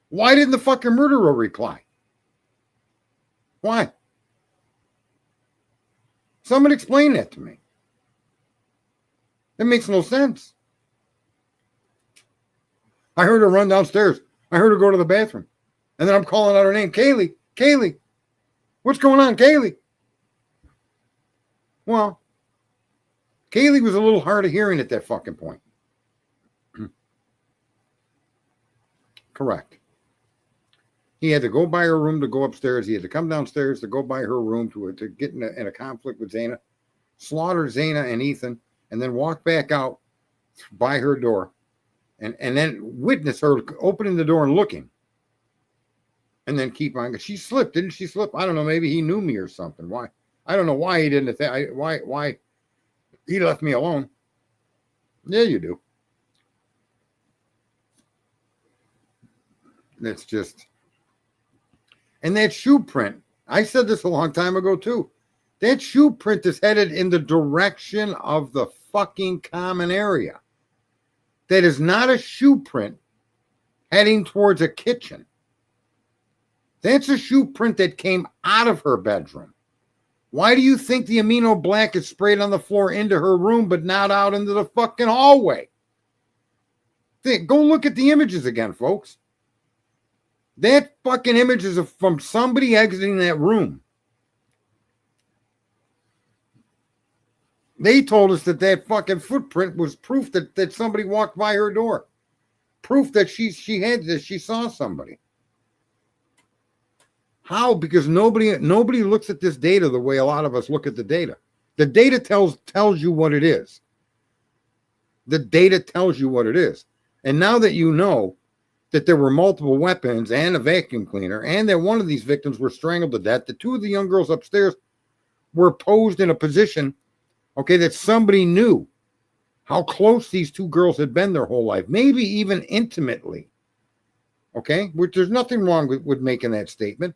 Why didn't the fucking murderer reply? Why? Someone explain that to me. That makes no sense. I heard her run downstairs. I heard her go to the bathroom. And then I'm calling out her name. Kaylee, Kaylee. What's going on, Kaylee? Well, Kaylee was a little hard of hearing at that fucking point. Correct. He had to go by her room to go upstairs. He had to come downstairs to go by her room to get in a conflict with Zana, slaughter Zana and Ethan, and then walk back out by her door and then witness her opening the door and looking. And then keep on. She slipped, didn't she slip? I don't know. Maybe he knew me or something. Why? I don't know why he didn't. Why he left me alone. Yeah, you do. That's just. And that shoe print, I said this a long time ago too. That shoe print is headed in the direction of the fucking common area. That is not a shoe print heading towards a kitchen. That's a shoe print that came out of her bedroom. Why do you think the amino black is sprayed on the floor into her room, but not out into the fucking hallway? Go look at the images again, folks. That fucking image is from somebody exiting that room. They told us that fucking footprint was proof that somebody walked by her door. Proof that she saw somebody. How? Because nobody looks at this data the way a lot of us look at the data. The data tells you what it is. The data tells you what it is. And now that you know that there were multiple weapons and a vacuum cleaner, and that one of these victims were strangled to death, the two of the young girls upstairs were posed in a position, okay, that somebody knew how close these two girls had been their whole life, maybe even intimately. Okay, which there's nothing wrong with making that statement,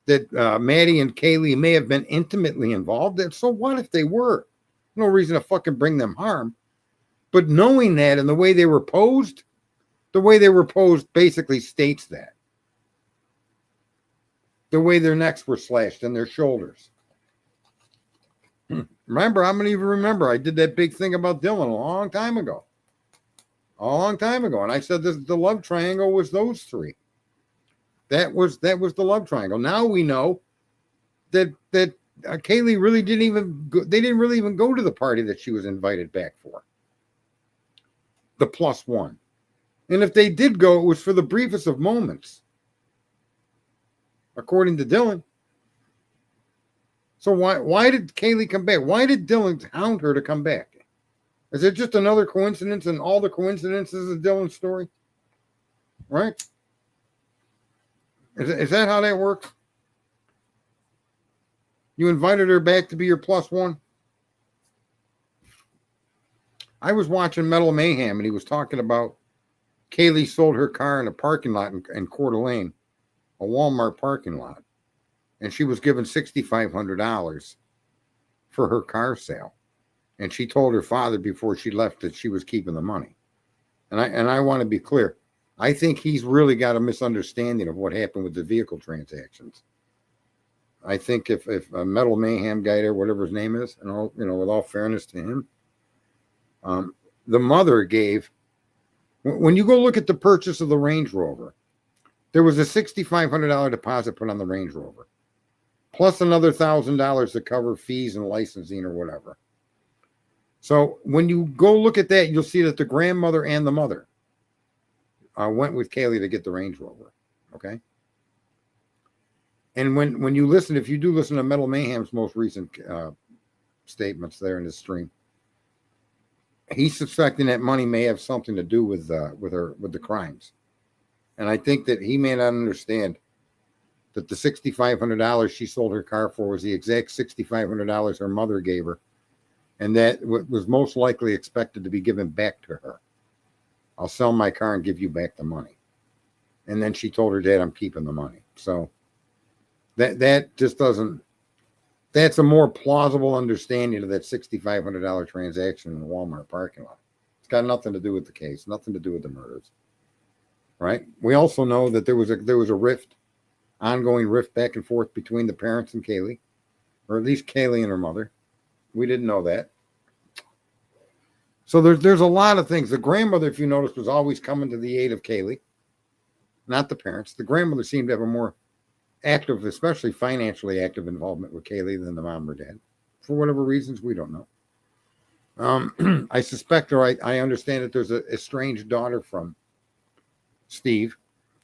that Maddie and Kaylee may have been intimately involved. And so what if they were? No reason to fucking bring them harm. But knowing that and the way they were posed basically states that. The way their necks were slashed and their shoulders. Remember, I'm going to even remember, I did that big thing about Dylan a long time ago. And I said the love triangle was those three. That was the love triangle. Now we know that Kaylee really didn't even go to the party that she was invited back for. The +1. And if they did go, it was for the briefest of moments, according to Dylan. So why did Kaylee come back? Why did Dylan hound her to come back? Is it just another coincidence in all the coincidences of Dylan's story? Right? Is that how that works? You invited her back to be your plus one? I was watching Metal Mayhem, and he was talking about Kaylee sold her car in a parking lot in Coeur d'Alene, a Walmart parking lot, and she was given $6,500 for her car sale. And she told her father before she left that she was keeping the money. And I want to be clear. I think he's really got a misunderstanding of what happened with the vehicle transactions. I think if a Metal Mayhem guy there, whatever his name is, and all, with all fairness to him, the mother gave. When you go look at the purchase of the Range Rover, there was a $6,500 deposit put on the Range Rover, plus another $1,000 to cover fees and licensing or whatever. So when you go look at that, you'll see that the grandmother and the mother went with Kaylee to get the Range Rover. Okay. And when you listen, if you do listen to Metal Mayhem's most recent statements there in his stream, he's suspecting that money may have something to do with the crimes. And I think that he may not understand that the $6,500 she sold her car for was the exact $6,500 her mother gave her, and that was most likely expected to be given back to her. I'll sell my car and give you back the money. And then she told her dad, I'm keeping the money. So that just doesn't, that's a more plausible understanding of that $6,500 transaction in the Walmart parking lot. It's got nothing to do with the case, nothing to do with the murders, right? We also know that there was a rift, ongoing rift back and forth between the parents and Kaylee, or at least Kaylee and her mother. We didn't know that. So there's a lot of things. The grandmother, if you notice, was always coming to the aid of Kaylee, not the parents. The grandmother seemed to have a more active, especially financially active involvement with Kaylee than the mom or dad. For whatever reasons, we don't know. I suspect, or I understand that there's a estranged daughter from Steve,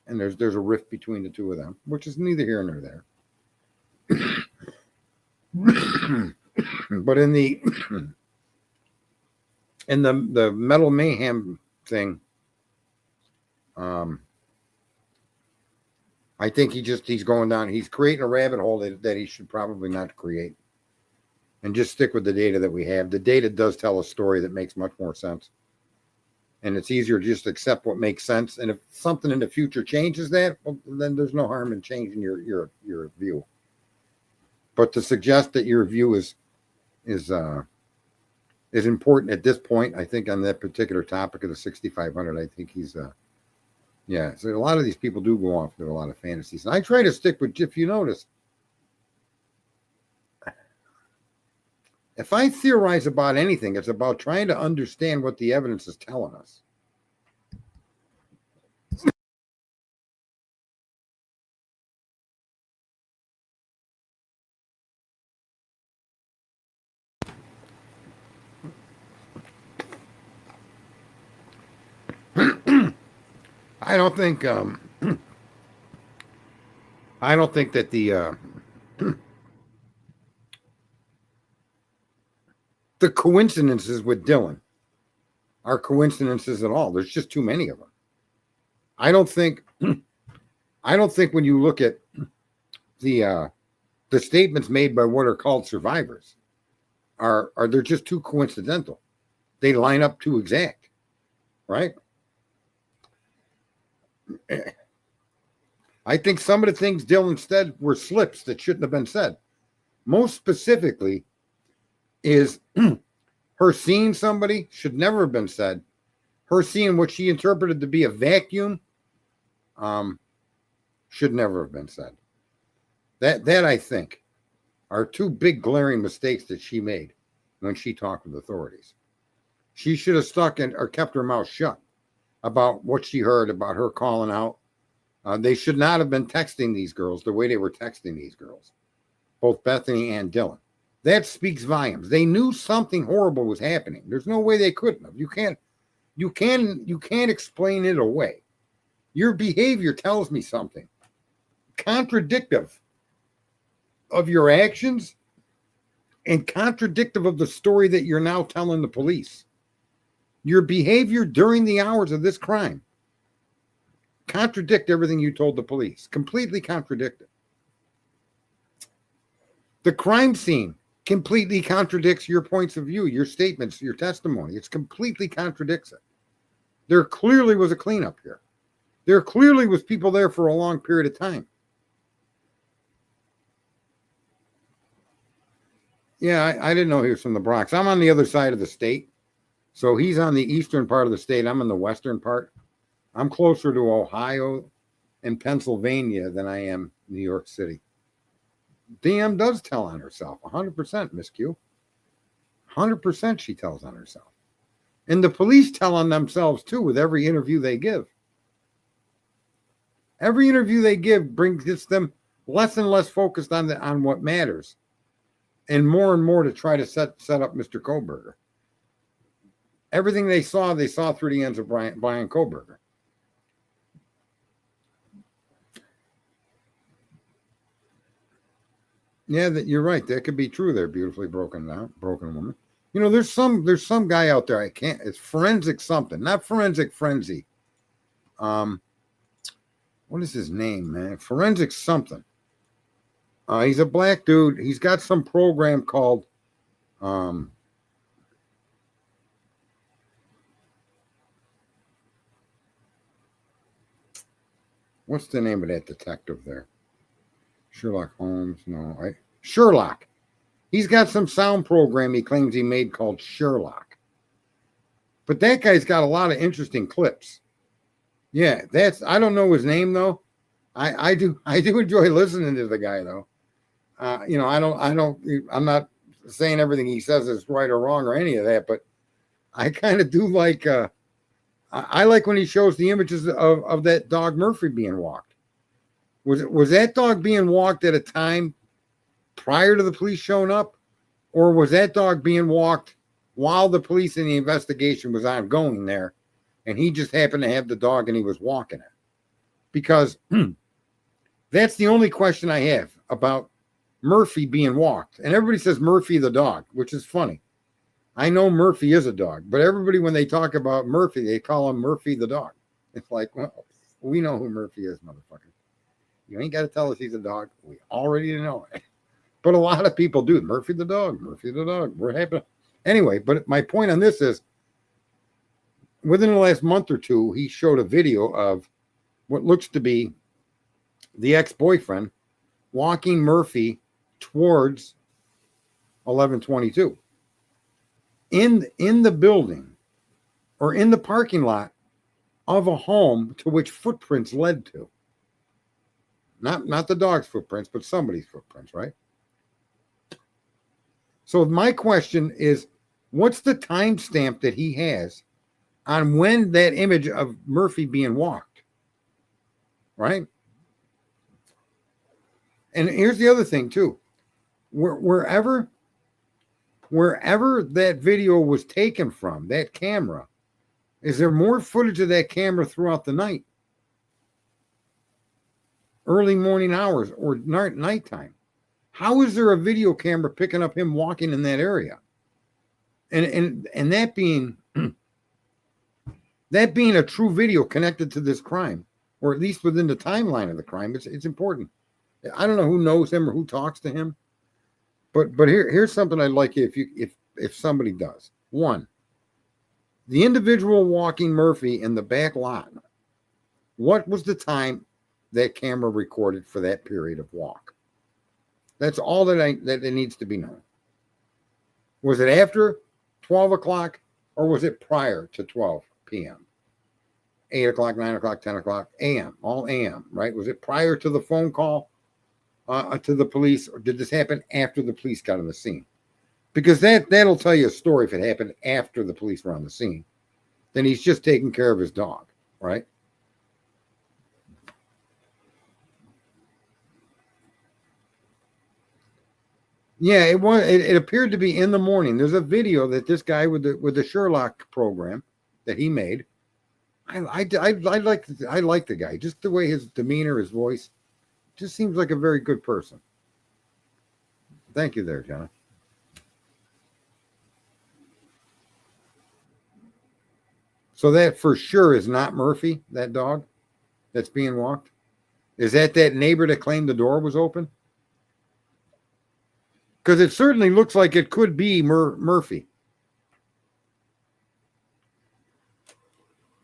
and there's a rift between the two of them, which is neither here nor there. But in the Metal Mayhem thing, I think he's going down. He's creating a rabbit hole that he should probably not create, and just stick with the data that we have. The data does tell a story that makes much more sense, and it's easier to just accept what makes sense. And if something in the future changes that, well, then there's no harm in changing your view. But to suggest that your view is important at this point, I think on that particular topic of the 6,500, I think he's yeah. So a lot of these people do go off with a lot of fantasies, and I try to stick with. If you notice, if I theorize about anything, it's about trying to understand what the evidence is telling us. I don't think that the coincidences with Dylan are coincidences at all. There's just too many of them. I don't think when you look at the statements made by what are called survivors are they're just too coincidental. They line up too exact, right? I think some of the things Dylan said were slips that shouldn't have been said. Most specifically is her seeing somebody should never have been said. Her seeing what she interpreted to be a vacuum should never have been said. That I think are two big glaring mistakes that she made when she talked with authorities. She should have stuck in or kept her mouth shut about what she heard about her calling out. They should not have been texting these girls the way they were texting these girls, both Bethany and Dylan. That speaks volumes. They knew something horrible was happening. There's no way they couldn't have. You can't explain it away. Your behavior tells me something contradictive of your actions and contradictive of the story that you're now telling the police. Your behavior during the hours of this crime contradict everything you told the police. Completely contradict it. The crime scene completely contradicts your points of view, your statements, your testimony. It's completely contradicts it. There clearly was a cleanup here. There clearly was people there for a long period of time. Yeah, I didn't know he was from the Bronx. I'm on the other side of the state. So he's on the eastern part of the state. I'm in the western part. I'm closer to Ohio and Pennsylvania than I am New York City. DM does tell on herself, 100%, Miss Q. 100% she tells on herself. And the police tell on themselves, too, with every interview they give. Every interview they give gets them less and less focused on what matters and more to try to set up Mr. Koberger. Everything they saw through the ends of Brian Koberger. Yeah, that you're right. That could be true there, beautifully broken woman. You know, there's some guy out there, it's forensic something, not forensic frenzy. What is his name, man? Forensic something. He's a black dude. He's got some program called what's the name of that detective there? Sherlock Holmes? No, Sherlock. He's got some sound program he claims he made called Sherlock. But that guy's got a lot of interesting clips. Yeah, I don't know his name though. I do enjoy listening to the guy though. You know, I'm not saying everything he says is right or wrong or any of that, but I kind of do like I like when he shows the images of that dog Murphy being walked. Was that dog being walked at a time prior to the police showing up, or was that dog being walked while the police and the investigation was ongoing there, and he just happened to have the dog and he was walking it? Because that's the only question I have about Murphy being walked. And everybody says Murphy the dog, which is funny. I know Murphy is a dog, but everybody, when they talk about Murphy, they call him Murphy the dog. It's like, well, we know who Murphy is, motherfucker. You ain't got to tell us he's a dog. We already know it. But a lot of people do. Murphy the dog, Murphy the dog. We're happy. Anyway, but my point on this is, within the last month or two, he showed a video of what looks to be the ex-boyfriend walking Murphy towards 1122 in the building or in the parking lot of a home to which footprints led to. Not the dog's footprints, but somebody's footprints, right? So my question is, what's the timestamp that he has on when that image of Murphy being walked, right? And here's the other thing too. Wherever that video was taken from, that camera, is there more footage of that camera throughout the night? Early morning hours or nighttime? How is there a video camera picking up him walking in that area? And that being a true video connected to this crime, or at least within the timeline of the crime, it's important. I don't know who knows him or who talks to him, but here's something I'd like if somebody does. One, the individual walking Murphy in the back lot, what was the time that camera recorded for that period of walk? That's all that it needs to be known. Was it after 12 o'clock or was it prior to 12 p.m.? 8 o'clock, 9 o'clock, 10 o'clock, a.m., all a.m., right? Was it prior to the phone call to the police, or did this happen after the police got on the scene? Because that'll tell you a story if it happened after the police were on the scene. Then he's just taking care of his dog, right? Yeah, it appeared to be in the morning. There's a video that this guy with the Sherlock program that he made. I like the guy, just the way his demeanor, his voice, just seems like a very good person. Thank you there, John. So that for sure is not Murphy, that dog that's being walked. Is that neighbor that claimed the door was open? Because it certainly looks like it could be Murphy.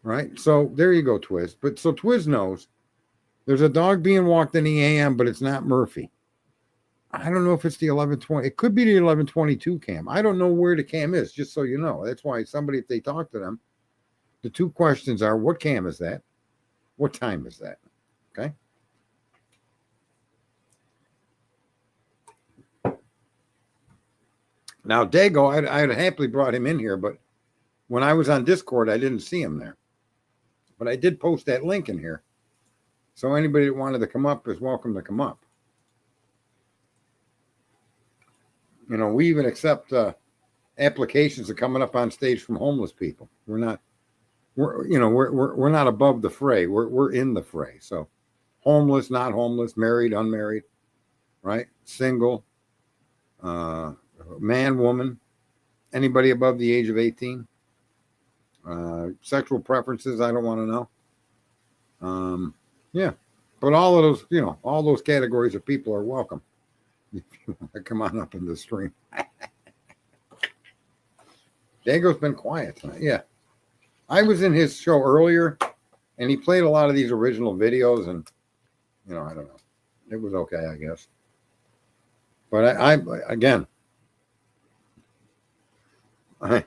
Right? So there you go, Twiz. But so Twiz knows there's a dog being walked in the AM, but it's not Murphy. I don't know if it's the 1120. It could be the 1122 cam. I don't know where the cam is, just so you know. That's why somebody, if they talk to them, the two questions are, what cam is that? What time is that? Okay. Now, Dago, I'd happily brought him in here, but when I was on Discord, I didn't see him there. But I did post that link in here. So anybody that wanted to come up is welcome to come up. You know, we even accept applications of coming up on stage from homeless people. We're not above the fray. We're in the fray. So homeless, not homeless, married, unmarried, right? Single, man, woman, anybody above the age of 18. Sexual preferences, I don't want to know. Yeah. But all of those, all those categories of people are welcome. If you want to come on up in the stream. Dago's been quiet tonight. Yeah. I was in his show earlier, and he played a lot of these original videos, and, I don't know. It was okay, I guess. But I again, I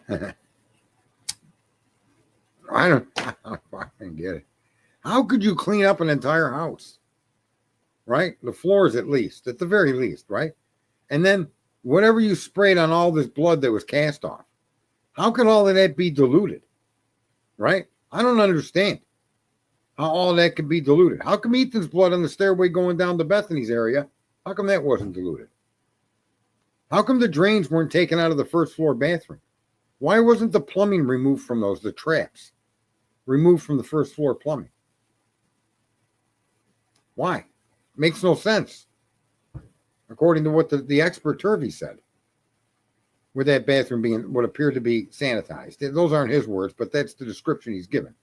don't fucking get it. How could you clean up an entire house? Right? The floors at the very least, right? And then whatever you sprayed on all this blood that was cast off, how could all of that be diluted? Right? I don't understand how all that could be diluted. How come Ethan's blood on the stairway going down to Bethany's area, how come that wasn't diluted? How come the drains weren't taken out of the first floor bathroom? Why wasn't the plumbing removed from those, the traps removed from the first floor plumbing? Why? Makes no sense, according to what the expert Turvey said, with that bathroom being what appeared to be sanitized. Those aren't his words, but that's the description he's given.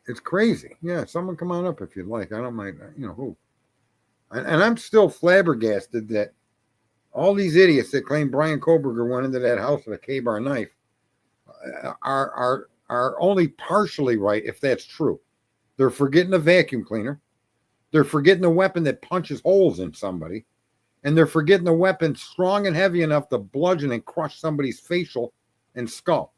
It's crazy. Yeah, someone come on up if you'd like. I don't mind, who. And I'm still flabbergasted that all these idiots that claim Brian Koberger went into that house with a K-bar knife are only partially right if that's true. They're forgetting a vacuum cleaner. They're forgetting a weapon that punches holes in somebody. And they're forgetting a weapon strong and heavy enough to bludgeon and crush somebody's facial and skull.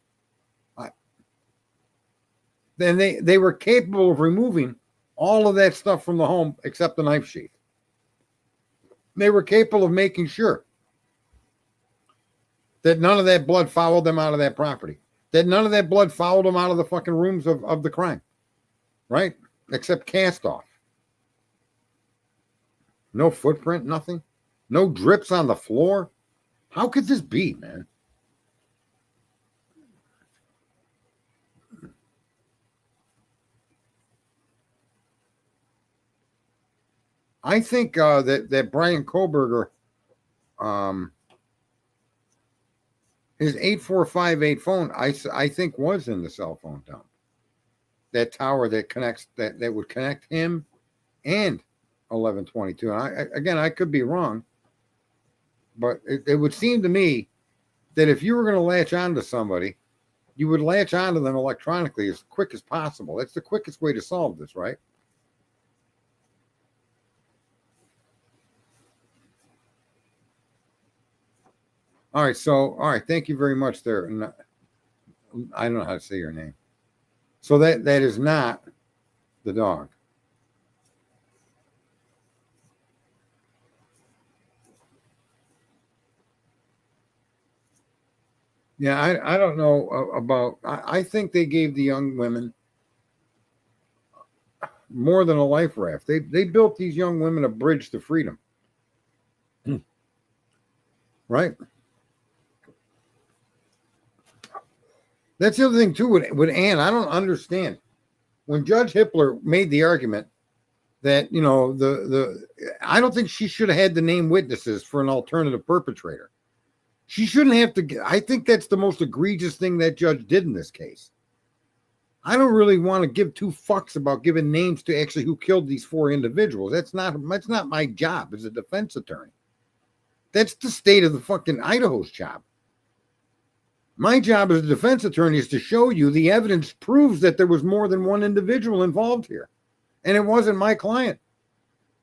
Then they were capable of removing all of that stuff from the home except the knife sheath. They were capable of making sure that none of that blood followed them out of that property. That none of that blood followed them out of the fucking rooms of the crime. Right? Except cast off. No footprint, nothing. No drips on the floor. How could this be, man? I think that Brian Koberger, his 8458 phone, I think was in the cell phone dump. That tower that connects that would connect him and 1122. And I could be wrong, but it would seem to me that if you were going to latch onto somebody, you would latch onto them electronically as quick as possible. That's the quickest way to solve this, right? All right. Thank you very much there. I don't know how to say your name. So that is not the dog. Yeah, I don't know about. I think they gave the young women more than a life raft. They built these young women a bridge to freedom. Right? That's the other thing too with Ann. I don't understand. When Judge Hippler made the argument that, I don't think she should have had to name witnesses for an alternative perpetrator. She shouldn't have to. I think that's the most egregious thing that judge did in this case. I don't really want to give two fucks about giving names to actually who killed these 4 individuals. That's not my job as a defense attorney. That's the state of the fucking Idaho's job. My job as a defense attorney is to show you the evidence proves that there was more than one individual involved here. And it wasn't my client.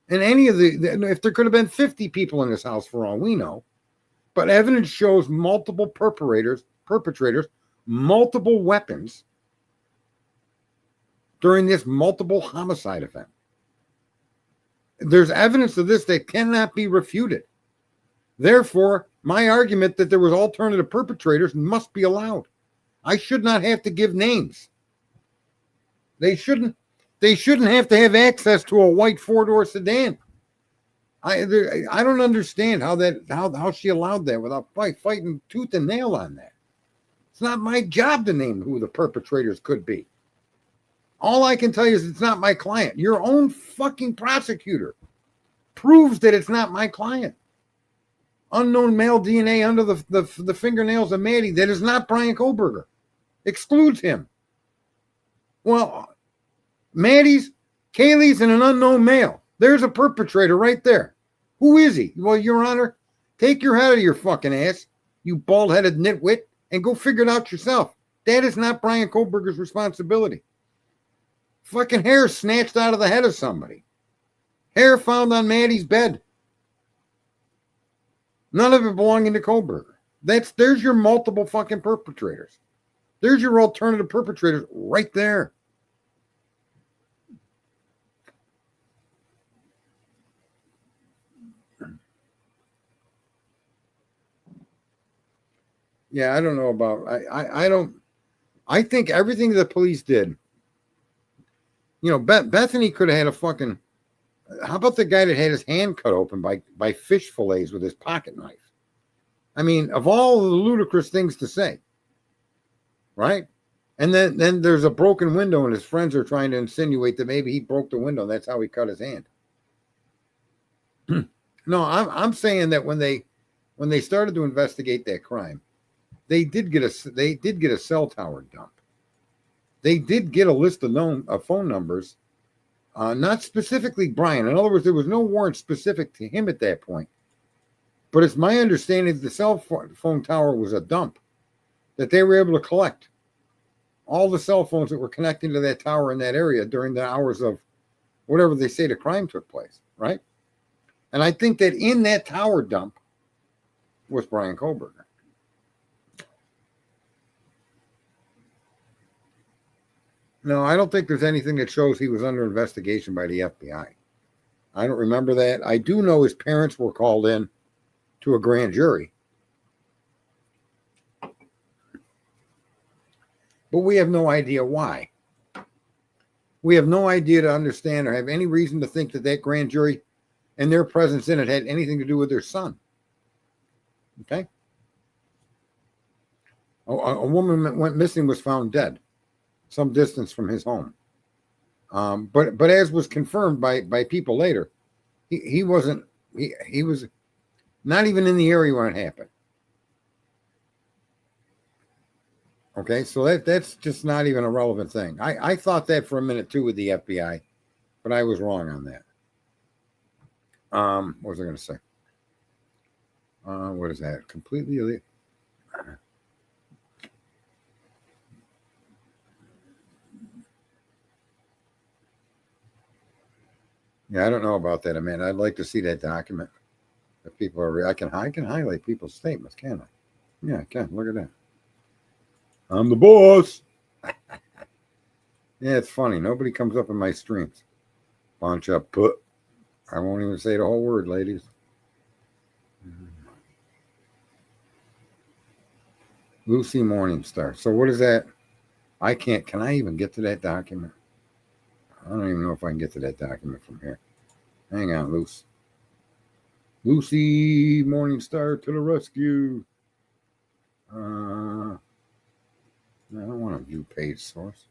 And any of if there could have been 50 people in this house for all we know, but evidence shows multiple perpetrators, multiple weapons during this multiple homicide event. There's evidence of this that cannot be refuted. Therefore, my argument that there was alternative perpetrators must be allowed. I should not have to give names. They shouldn't have to have access to a white 4-door sedan. I don't understand how she allowed that without fighting tooth and nail on that. It's not my job to name who the perpetrators could be. All I can tell you is it's not my client. Your own fucking prosecutor proves that it's not my client. Unknown male DNA under the fingernails of Maddie that is not Brian Kohlberger. Excludes him. Well, Maddie's, Kaylee's, and an unknown male. There's a perpetrator right there. Who is he? Well, Your Honor, take your head out of your fucking ass, you bald-headed nitwit, and go figure it out yourself. That is not Brian Kohlberger's responsibility. Fucking hair snatched out of the head of somebody. Hair found on Maddie's bed. None of it belonging to Kohlberger. There's your multiple fucking perpetrators. There's your alternative perpetrators right there. Yeah, I don't know about, I think everything the police did, Bethany could have had a fucking, how about the guy that had his hand cut open by fish fillets with his pocket knife? I mean, of all the ludicrous things to say, right? And then there's a broken window and his friends are trying to insinuate that maybe he broke the window and that's how he cut his hand. No, I'm saying that when they started to investigate that crime, they did get a cell tower dump. They did get a list of phone numbers, not specifically Brian. In other words, there was no warrant specific to him at that point. But it's my understanding that the cell phone tower was a dump, that they were able to collect all the cell phones that were connecting to that tower in that area during the hours of whatever they say the crime took place, right? And I think that in that tower dump was Brian Kohlberger. No, I don't think there's anything that shows he was under investigation by the FBI. I don't remember that. I do know his parents were called in to a grand jury. But we have no idea why. We have no idea to understand or have any reason to think that grand jury and their presence in it had anything to do with their son. Okay? A woman went missing, was found dead some distance from his home. But as was confirmed by people later, he was not even in the area when it happened. Okay, so that's just not even a relevant thing. I thought that for a minute too with the FBI, but I was wrong on that. What was I going to say? What is that? Completely illegal. Yeah, I don't know about that, Amanda. I'd like to see that document. If people are, I can highlight people's statements, can't I? Yeah, I can. Look at that. I'm the boss. Yeah, it's funny. Nobody comes up in my streams. Bunch of put. I won't even say the whole word, ladies. Lucy Morningstar. So what is that? I can't. Can I even get to that document? I don't even know if I can get to that document from here. Hang on, Lucy Morningstar to the rescue. I don't want to view page source.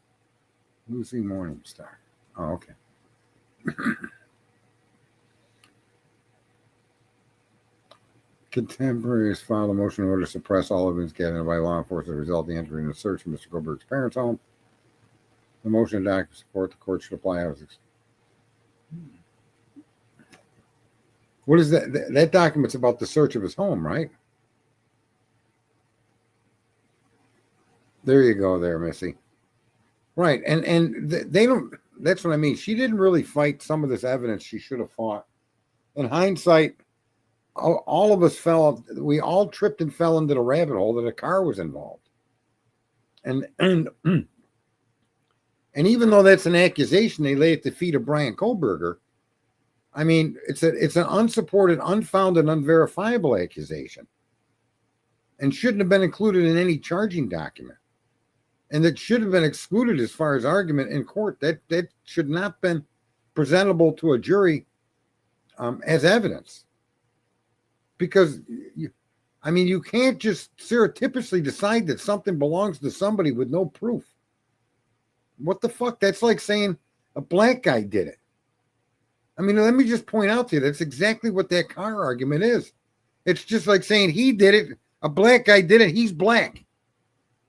Lucy Morningstar. Oh, okay. Contemporaries filed a motion in order to suppress all evidence gathered by law enforcement, resulting in entering a search of Mr. Kohlberger's parents' home. The motion of documents support the court should apply. What is that? That document's about the search of his home, right? There you go, there, Missy. Right, and they don't. That's what I mean. She didn't really fight some of this evidence she should have fought. In hindsight, all of us we all tripped and fell into the rabbit hole that a car was involved. And even though that's an accusation they lay at the feet of Brian Kohlberger, I mean, it's an unsupported, unfounded, unverifiable accusation, and shouldn't have been included in any charging document, and that should have been excluded as far as argument in court. That should not have been presentable to a jury as evidence, because you can't just surreptitiously decide that something belongs to somebody with no proof. What the fuck? That's like saying a black guy did it. I mean, let me just point out to you, that's exactly what that car argument is. It's just like saying he did it, a black guy did it, he's black.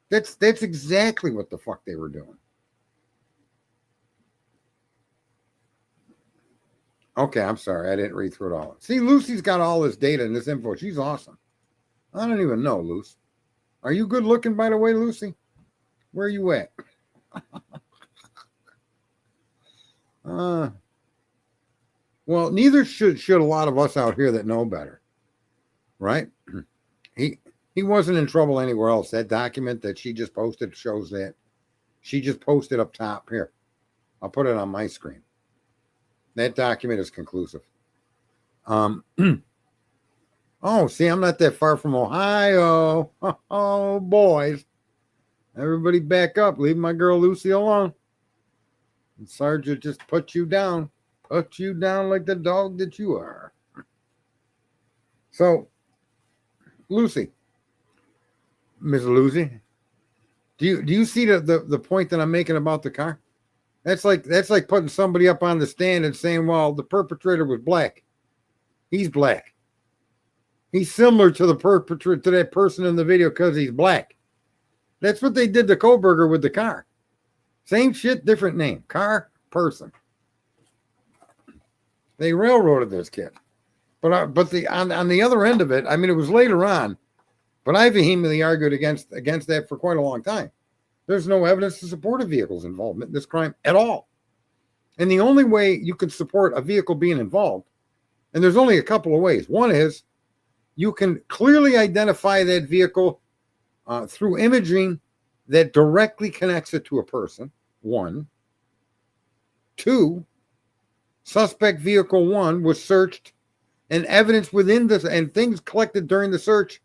That's exactly what the fuck they were doing. Okay, I'm sorry, I didn't read through it all. See, Lucy's got all this data and this info. She's awesome. I don't even know, Lucy. Are you good looking, by the way, Lucy? Where are you at? Well, neither should a lot of us out here that know better, right? He wasn't in trouble anywhere else. That document that she just posted shows that. She just posted up top here. I'll put it on my screen. That document is conclusive. Oh, see, I'm not that far from Ohio. Oh, boys. Everybody back up. Leave my girl Lucy alone. And Sergeant just put you down. Put you down like the dog that you are. So, Lucy, Miss Lucy, do you see the point that I'm making about the car? That's like putting somebody up on the stand and saying, well, the perpetrator was black. He's black. He's similar to the perpetrator, to that person in the video, because he's black. That's what they did to Kohlberger with the car. Same shit, different name. Car, person. They railroaded this kid. But on the other end of it, I mean, it was later on, but I vehemently argued against that for quite a long time. There's no evidence to support a vehicle's involvement in this crime at all. And the only way you can support a vehicle being involved, and there's only a couple of ways. One is you can clearly identify that vehicle through imaging that directly connects it to a person. One. Two, suspect vehicle 1 was searched, and evidence within this and things collected during the search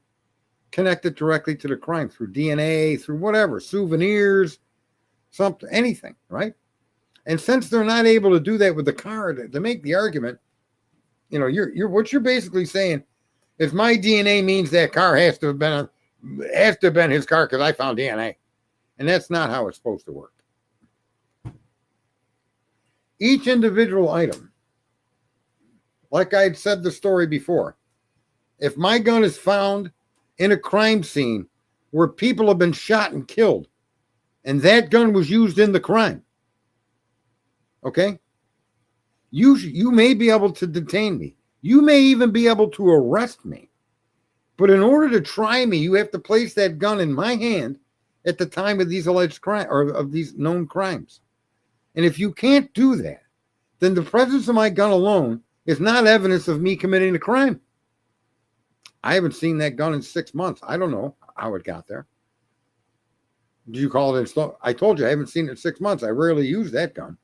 connected directly to the crime through DNA, through whatever, souvenirs, something, anything, right? And since they're not able to do that with the car, to make the argument, you're what you're basically saying is my DNA means that car has to have been his car because I found DNA, and that's not how it's supposed to work. Each individual item, like I had said the story before, if my gun is found in a crime scene where people have been shot and killed, and that gun was used in the crime, okay, you may be able to detain me. You may even be able to arrest me. But in order to try me, you have to place that gun in my hand at the time of these alleged crimes or of these known crimes. And if you can't do that, then the presence of my gun alone is not evidence of me committing a crime. I haven't seen that gun in 6 months. I don't know how it got there. Did you call it installed? I told you I haven't seen it in 6 months. I rarely use that gun.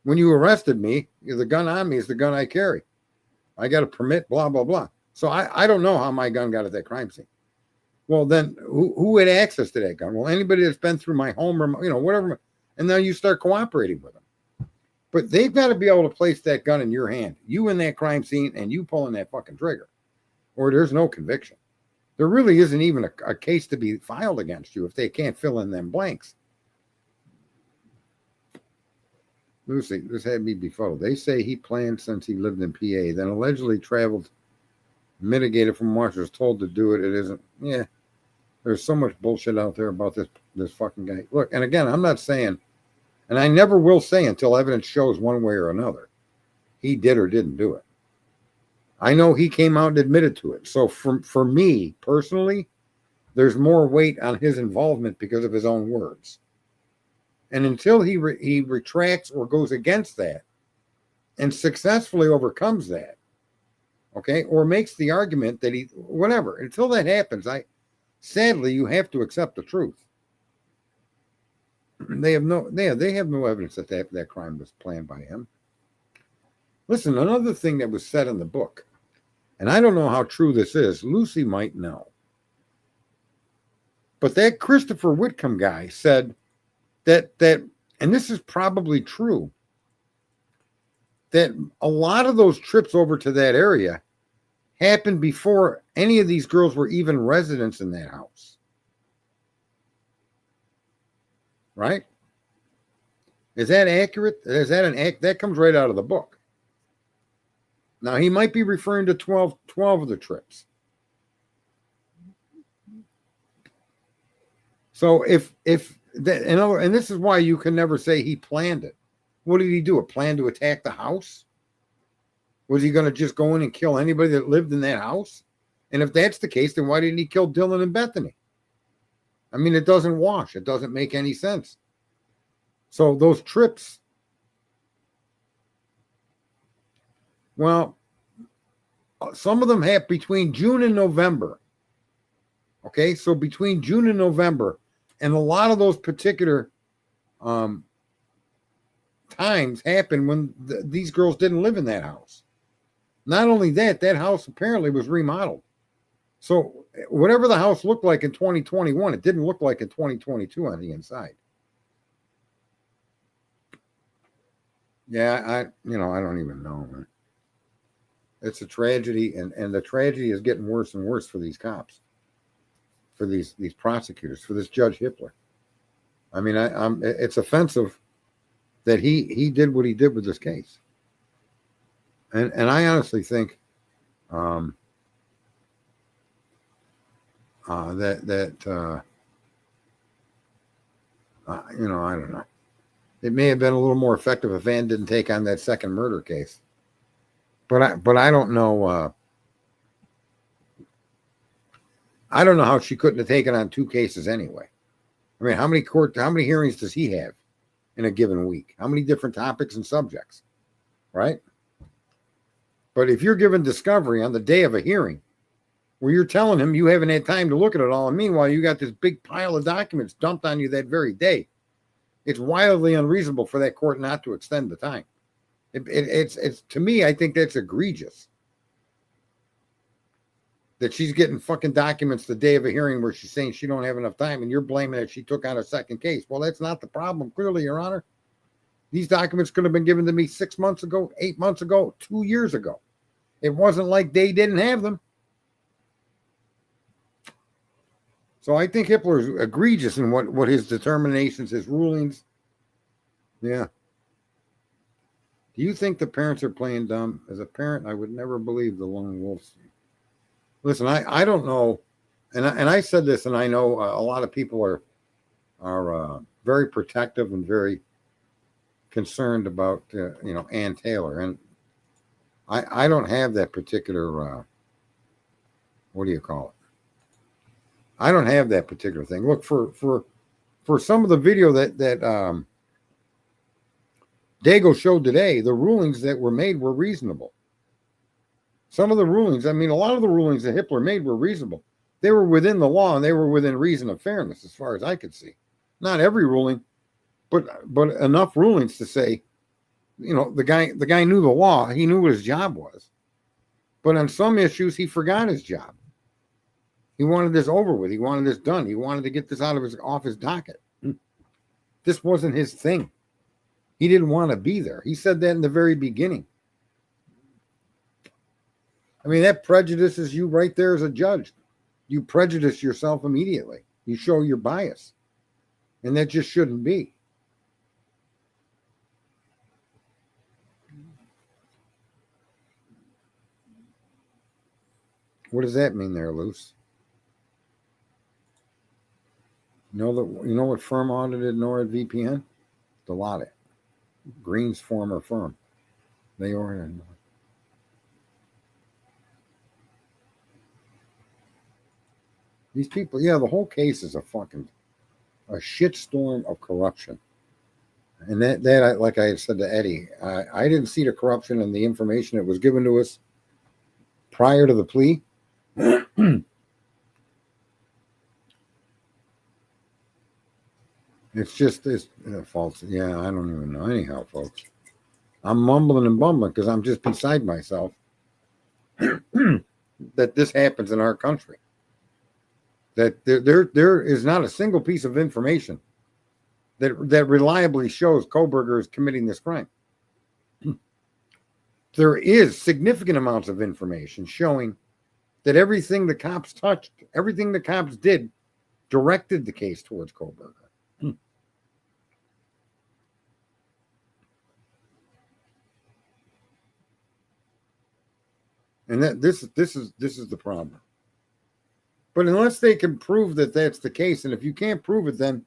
When you arrested me, the gun on me is the gun I carry. I got a permit, blah, blah, blah. So I don't know how my gun got at that crime scene. Well, then who had access to that gun? Well, anybody that's been through my home or, whatever. And then you start cooperating with them. But they've got to be able to place that gun in your hand, you in that crime scene, and you pulling that fucking trigger, or there's no conviction. There really isn't even a case to be filed against you if they can't fill in them blanks. Lucy, this had me befuddled. They say he planned since he lived in PA, then allegedly traveled, mitigated from Washington, was told to do it. It isn't. Yeah, there's so much bullshit out there about this fucking guy. Look, and again, I'm not saying, And I never will say until evidence shows one way or another he did or didn't do it. I know he came out and admitted to it. So for me personally, there's more weight on his involvement because of his own words. And until he retracts or goes against that and successfully overcomes that, okay, or makes the argument that whatever, until that happens, sadly, you have to accept the truth. They have no evidence that crime was planned by him. Listen, another thing that was said in the book, and I don't know how true this is, Lucy might know, but that Christopher Whitcomb guy said that, and this is probably true, that a lot of those trips over to that area happened before any of these girls were even residents in that house. Right? Is that accurate? Is that that comes right out of the book? Now, he might be referring to 12 of the trips. So if that, and this is why you can never say he planned it. What did he do? A plan to attack the house? Was he going to just go in and kill anybody that lived in that house? And if that's the case, then why didn't he kill Dylan and Bethany? I mean, it doesn't wash. It doesn't make any sense. So those trips, well, some of them have between June and November. Okay, so between June and November, and a lot of those particular times happen when these girls didn't live in that house. Not only that, that house apparently was remodeled. So whatever the house looked like in 2021, it didn't look like in 2022 on the inside. Yeah, I don't even know, man. It's a tragedy, and the tragedy is getting worse and worse for these cops, for these prosecutors, for this Judge Hippler. I mean, it's offensive that he did what he did with this case, and I honestly think that I don't know. It may have been a little more effective if Ann didn't take on that second murder case, but I don't know. I don't know how she couldn't have taken on two cases anyway. I mean, how many hearings does he have in a given week? How many different topics and subjects, right? But if you're given discovery on the day of a hearing where you're telling him you haven't had time to look at it all, and meanwhile you got this big pile of documents dumped on you that very day, it's wildly unreasonable for that court not to extend the time. It's to me, I think that's egregious. That she's getting fucking documents the day of a hearing where she's saying she don't have enough time, and you're blaming that she took on a second case. Well, that's not the problem, clearly, Your Honor. These documents could have been given to me 6 months ago, 8 months ago, 2 years ago. It wasn't like they didn't have them. So I think Hippler is egregious in what his determinations, his rulings. Yeah. Do you think the parents are playing dumb? As a parent, I would never believe the lone wolves. Listen, I don't know, and I said this, and I know a lot of people are very protective and very concerned about Ann Taylor, and I don't have that particular what do you call it? I don't have that particular thing. Look, for some of the video that Dago showed today, the rulings that were made were reasonable. Some of the rulings, I mean, a lot of the rulings that Hippler made were reasonable. They were within the law, and they were within reason of fairness, as far as I could see. Not every ruling, but enough rulings to say, the guy knew the law. He knew what his job was. But on some issues, he forgot his job. He wanted this over with. He wanted this done. He wanted to get this off his docket. This wasn't his thing. He didn't want to be there. He said that in the very beginning. I mean, that prejudices you right there as a judge. You prejudice yourself immediately. You show your bias. And that just shouldn't be. What does that mean there, Luce? You know what firm audited NORAD VPN? a lot of it. Green's former firm. They are. These people, yeah, the whole case is a shitstorm of corruption. And that like I said to Eddie, I didn't see the corruption in the information that was given to us prior to the plea. It's false. Yeah, I don't even know. Anyhow, folks, I'm mumbling and bumbling because I'm just beside myself that this happens in our country. That there is not a single piece of information that reliably shows Koberger is committing this crime. There is significant amounts of information showing that everything the cops touched, everything the cops did, directed the case towards Koberger. And that this is the problem. But unless they can prove that that's the case, and if you can't prove it, then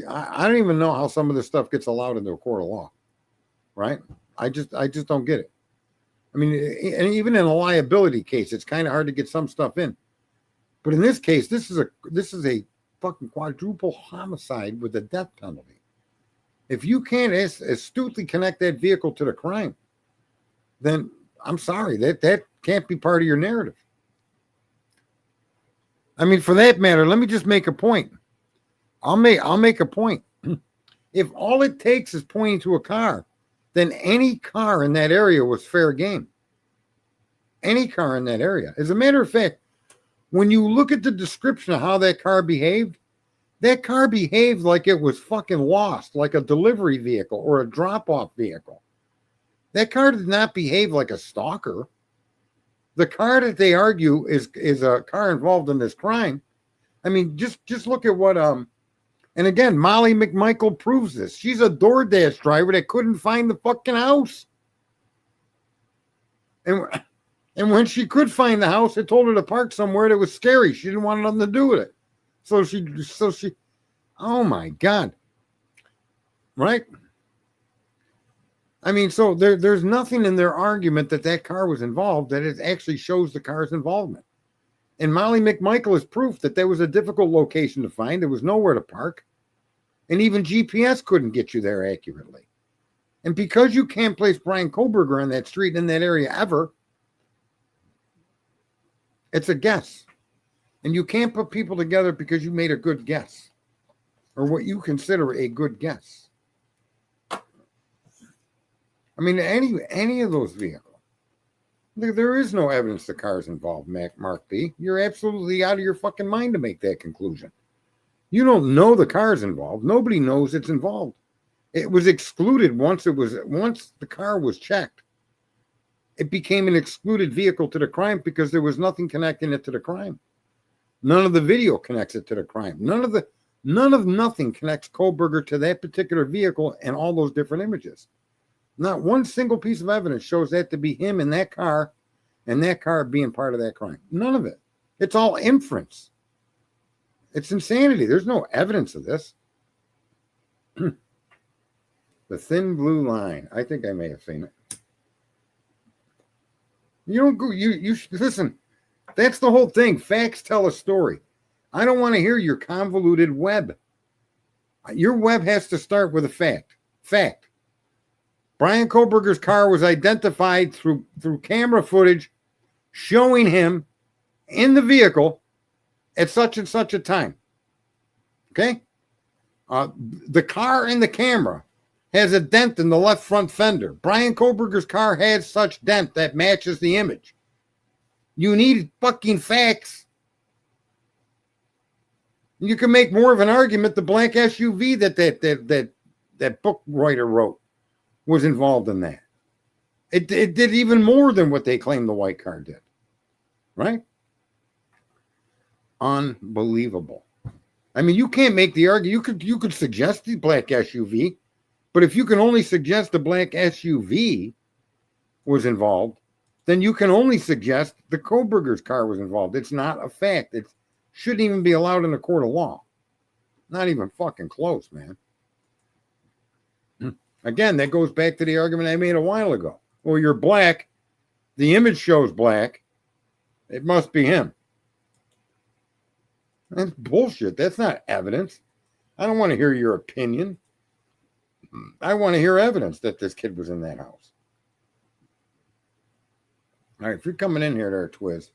I don't even know how some of this stuff gets allowed into a court of law, right? I just don't get it. I mean, and even in a liability case, it's kind of hard to get some stuff in. But in this case, this is a fucking quadruple homicide with a death penalty. If you can't astutely connect that vehicle to the crime, then I'm sorry, that can't be part of your narrative. I mean, for that matter, let me just make a point. I'll make a point. If all it takes is pointing to a car, then any car in that area was fair game. Any car in that area. As a matter of fact, when you look at the description of how that car behaved like it was fucking lost, like a delivery vehicle or a drop-off vehicle. That car did not behave like a stalker. The car that they argue is a car involved in this crime. I mean, just look at what and again, Molly McMichael proves this. She's a DoorDash driver that couldn't find the fucking house. And when she could find the house, it told her to park somewhere that was scary. She didn't want nothing to do with it. So she oh my God. Right? I mean, so there's nothing in their argument that car was involved that it actually shows the car's involvement. And Molly McMichael is proof that there was a difficult location to find. There was nowhere to park. And even GPS couldn't get you there accurately. And because you can't place Brian Koberger on that street in that area ever, it's a guess. And you can't put people together because you made a good guess or what you consider a good guess. I mean, any of those vehicles. There is no evidence the car's involved, Mark B. You're absolutely out of your fucking mind to make that conclusion. You don't know the car's involved. Nobody knows it's involved. It was excluded once the car was checked. It became an excluded vehicle to the crime because there was nothing connecting it to the crime. None of the video connects it to the crime. Nothing connects Koberger to that particular vehicle and all those different images. Not one single piece of evidence shows that to be him in that car and that car being part of that crime. None of it. It's all inference. It's insanity. There's no evidence of this. The thin blue line. I think I may have seen it. You don't go. You listen. That's the whole thing. Facts tell a story. I don't want to hear your convoluted web. Your web has to start with a fact. Fact. Brian Koberger's car was identified through camera footage showing him in the vehicle at such and such a time. Okay? The car in the camera has a dent in the left front fender. Brian Koberger's car has such dent that matches the image. You need fucking facts. You can make more of an argument the black SUV that book writer wrote was involved in that. It did even more than what they claimed the white car did. Right? Unbelievable. I mean, you can't make the argument. You could suggest the black SUV, but if you can only suggest the black SUV was involved, then you can only suggest the Koberger's car was involved. It's not a fact. It shouldn't even be allowed in a court of law. Not even fucking close, man. Again, that goes back to the argument I made a while ago. Well, you're black. The image shows black. It must be him. That's bullshit. That's not evidence. I don't want to hear your opinion. I want to hear evidence that this kid was in that house. All right, if you're coming in here there, Twiz,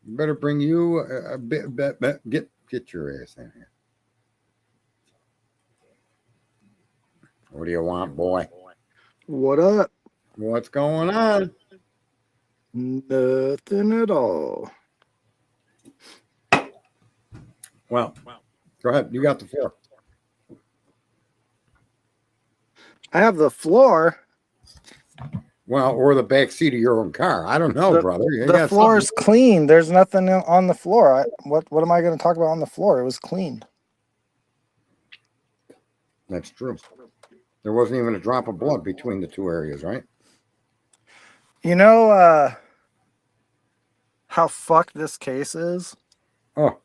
you better bring you a bit. Get your ass in here. What do you want, boy? What up? What's going on? Nothing at all. Well, go ahead. You got the floor. I have the floor. Well, or the back seat of your own car. I don't know, brother. The floor is clean. There's nothing on the floor. What am I going to talk about on the floor? It was clean. That's true. There wasn't even a drop of blood between the two areas, right? You know how fucked this case is? Oh.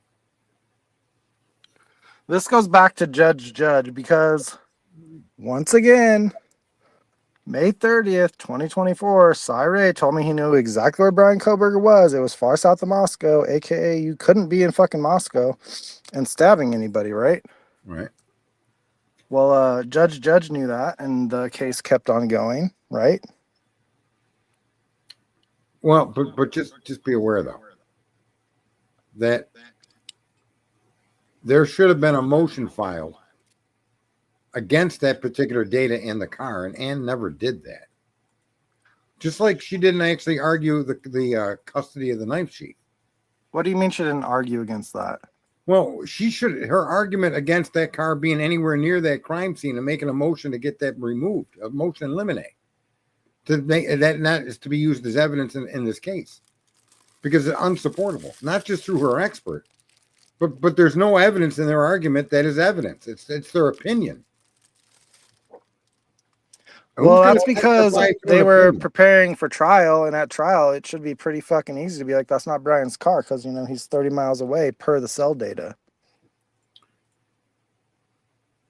This goes back to Judge because once again, May 30th, 2024, Cy Ray told me he knew exactly where Brian Koberger was. It was far south of Moscow, aka you couldn't be in fucking Moscow and stabbing anybody, right? Right. Well, Judge knew that, and the case kept on going, right? Well, but just be aware though that there should have been a motion filed against that particular data in the car, and Ann never did that. Just like she didn't actually argue the custody of the knife sheath. What do you mean she didn't argue against that? Well, she should. Her argument against that car being anywhere near that crime scene and making a motion to get that removed, a motion to eliminate, to make that not is to be used as evidence in this case, because it's unsupportable. Not just through her expert, but there's no evidence in their argument that is evidence. It's their opinion. Well, that's because they were preparing for trial, and at trial, it should be pretty fucking easy to be like, that's not Brian's car, because, you know, he's 30 miles away per the cell data.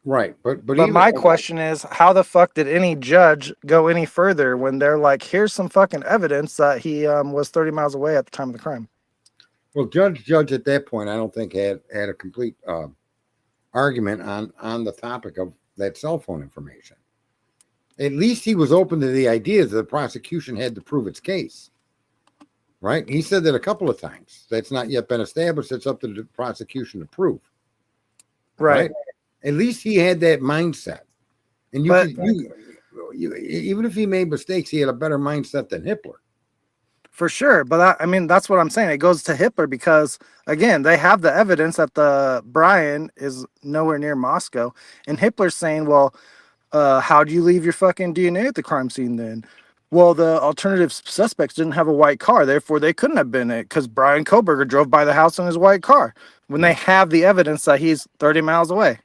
Right, but my question is, how the fuck did any judge go any further when they're like, here's some fucking evidence that he was 30 miles away at the time of the crime? Well, Judge at that point, I don't think had a complete argument on the topic of that cell phone information. At least he was open to the idea that the prosecution had to prove its case. Right? He said that a couple of times. That's not yet been established. It's up to the prosecution to prove. Right? At least he had that mindset. And you even if he made mistakes, he had a better mindset than Hitler. For sure. But I mean, that's what I'm saying. It goes to Hitler because, again, they have the evidence that the Brian is nowhere near Moscow. And Hitler's saying, well, how do you leave your fucking DNA at the crime scene then? Well, the alternative suspects didn't have a white car, therefore they couldn't have been it because Brian Koberger drove by the house in his white car when they have the evidence that he's 30 miles away.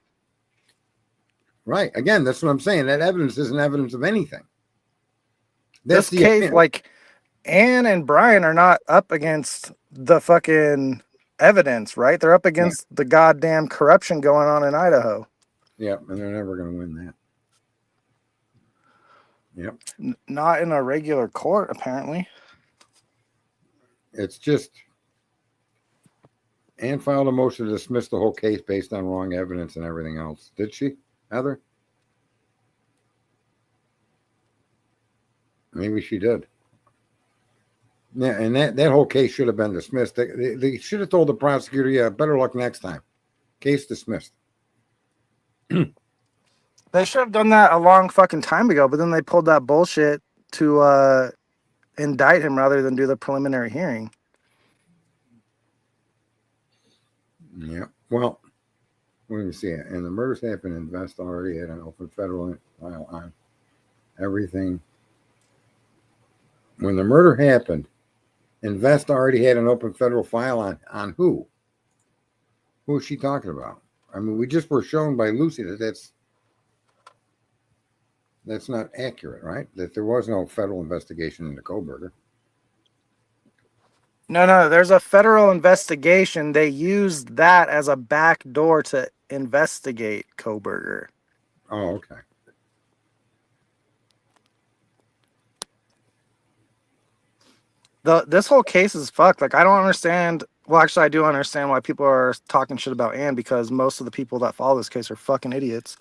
Right. Again, that's what I'm saying. That evidence isn't evidence of anything. That's this case, like, Ann and Brian are not up against the fucking evidence, right? They're up against the goddamn corruption going on in Idaho. Yeah, and they're never going to win that. Yep. Not in a regular court, apparently. It's just Ann filed a motion to dismiss the whole case based on wrong evidence and everything else. Did she, Heather? Maybe she did. Yeah, and that whole case should have been dismissed. They should have told the prosecutor, yeah, better luck next time. Case dismissed. They should have done that a long fucking time ago, but then they pulled that bullshit to indict him rather than do the preliminary hearing. Yeah. Well, let me see it. And the murders happened. Invest already had an open federal file on everything. When the murder happened, Invest already had an open federal file on who? Who is she talking about? I mean, we just were shown by Lucy that that's not accurate, right? That there was no federal investigation into Koberger. No, there's a federal investigation. They used that as a back door to investigate Koberger. Oh, okay. this whole case is fucked. Like I don't understand. Well, actually, I do understand why people are talking shit about Ann, because most of the people that follow this case are fucking idiots.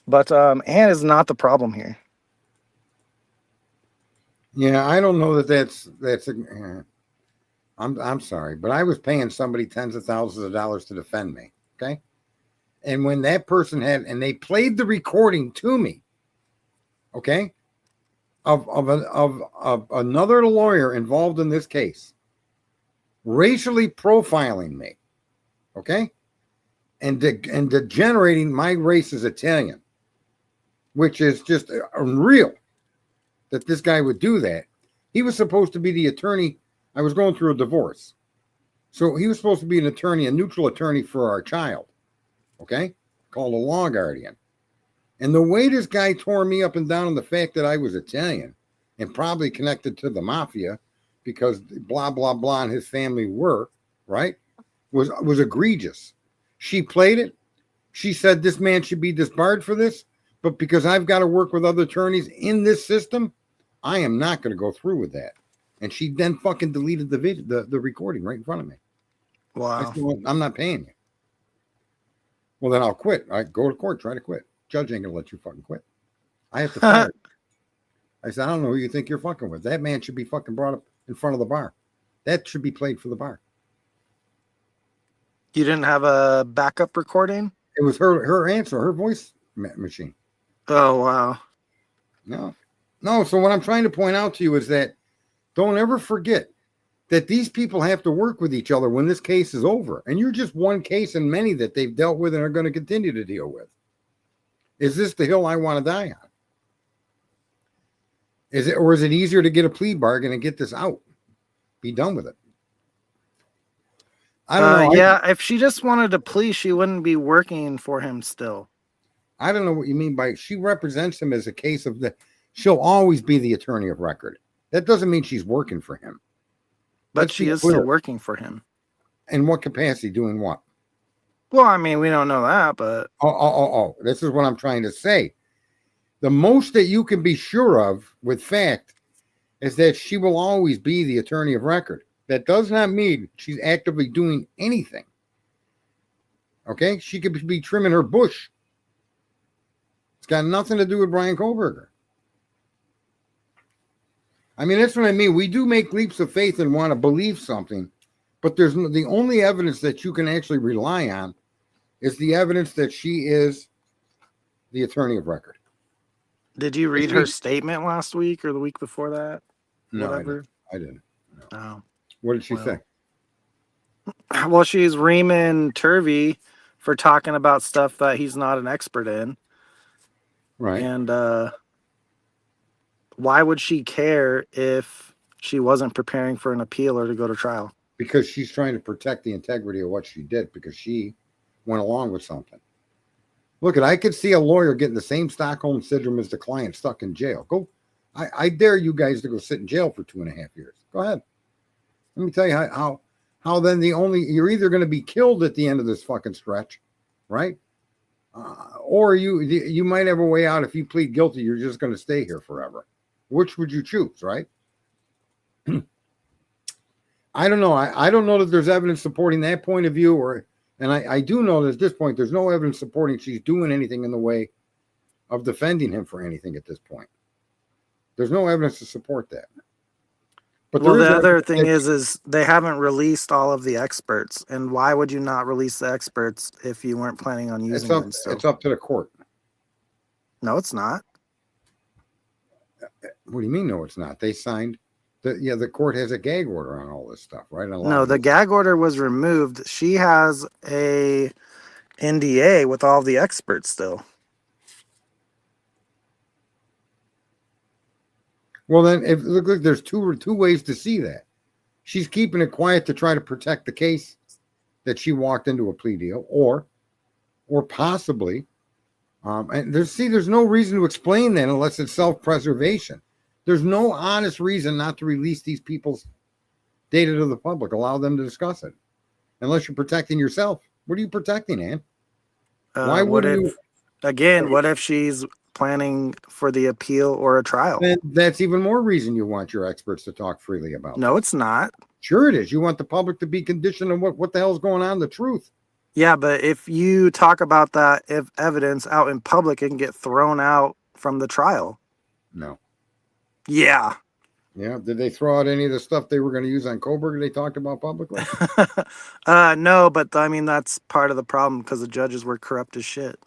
But Ann is not the problem here. Yeah, I don't know that that's. I'm sorry, but I was paying somebody tens of thousands of dollars to defend me. Okay, and when that person had, and they played the recording to me. Okay, of another lawyer involved in this case, racially profiling me. Okay, and degenerating my race as Italian, which is just unreal that this guy would do that. He was supposed to be the attorney. I was going through a divorce. So he was supposed to be an attorney, a neutral attorney for our child, okay, called a law guardian. And the way this guy tore me up and down on the fact that I was Italian and probably connected to the mafia because blah, blah, blah, and his family were, right, was egregious. She played it. She said this man should be disbarred for this, but because I've got to work with other attorneys in this system, I am not going to go through with that. And she then fucking deleted the video, the recording right in front of me. Wow. I said, well, I'm not paying you. Well, then I'll quit. I go to court, try to quit. Judge ain't gonna let you fucking quit. I have to fire. I said, I don't know who you think you're fucking with. That man should be fucking brought up in front of the bar. That should be played for the bar. You didn't have a backup recording? It was her answer, her voice machine. Oh wow. No. So what I'm trying to point out to you is that don't ever forget that these people have to work with each other when this case is over. And you're just one case in many that they've dealt with and are going to continue to deal with. Is this the hill I want to die on? Is it easier to get a plea bargain and get this out? Be done with it. I don't know. Yeah, if she just wanted to plea, she wouldn't be working for him still. I don't know what you mean by she represents him as a case of she'll always be the attorney of record. That doesn't mean she's working for him. But she is still working for him. In what capacity? Doing what? Well, I mean, we don't know that, but... Oh. This is what I'm trying to say. The most that you can be sure of with fact is that she will always be the attorney of record. That does not mean she's actively doing anything. Okay? She could be trimming her bush. It's got nothing to do with Brian Kohlberger. I mean, that's what I mean. We do make leaps of faith and want to believe something, but there's the only evidence that you can actually rely on is the evidence that she is the attorney of record. Did you read her statement last week or the week before that? No, I didn't. No. Oh. What did she say? Well, she's reaming Turvey for talking about stuff that he's not an expert in. Right. And why would she care if she wasn't preparing for an appeal or to go to trial? Because she's trying to protect the integrity of what she did because she went along with something. Look, I could see a lawyer getting the same Stockholm syndrome as the client stuck in jail. I dare you guys to go sit in jail for 2.5 years. Go ahead. Let me tell you how then you're either going to be killed at the end of this fucking stretch, right? Or you might have a way out. If you plead guilty, you're just going to stay here forever. Which would you choose, right? I don't know. I don't know that there's evidence supporting that point of view, and I do know that at this point there's no evidence supporting she's doing anything in the way of defending him for anything at this point. There's no evidence to support that. But well, the other thing is they haven't released all of the experts, and why would you not release the experts if you weren't planning on using them? So? It's up to the court. No, it's not. What do you mean? No, it's not. They signed. The court has a gag order on all this stuff, right? No, the gag order was removed. She has a NDA with all the experts still. Well, then, look, there's two ways to see that. She's keeping it quiet to try to protect the case that she walked into a plea deal, or possibly, and there's no reason to explain that unless it's self-preservation. There's no honest reason not to release these people's data to the public, allow them to discuss it, unless you're protecting yourself. What are you protecting, Ann? Why wouldn't you? Again, what if she's planning for the appeal or a trial. And that's even more reason you want your experts to talk freely about No, this. it's not. Sure it is. You want the public to be conditioned on what the hell's going on, the truth. Yeah, but if you talk about that, if evidence out in public, it can get thrown out from the trial. No. Yeah. Yeah. Did they throw out any of the stuff they were going to use on Koberger they talked about publicly? No, but I mean, that's part of the problem because the judges were corrupt as shit.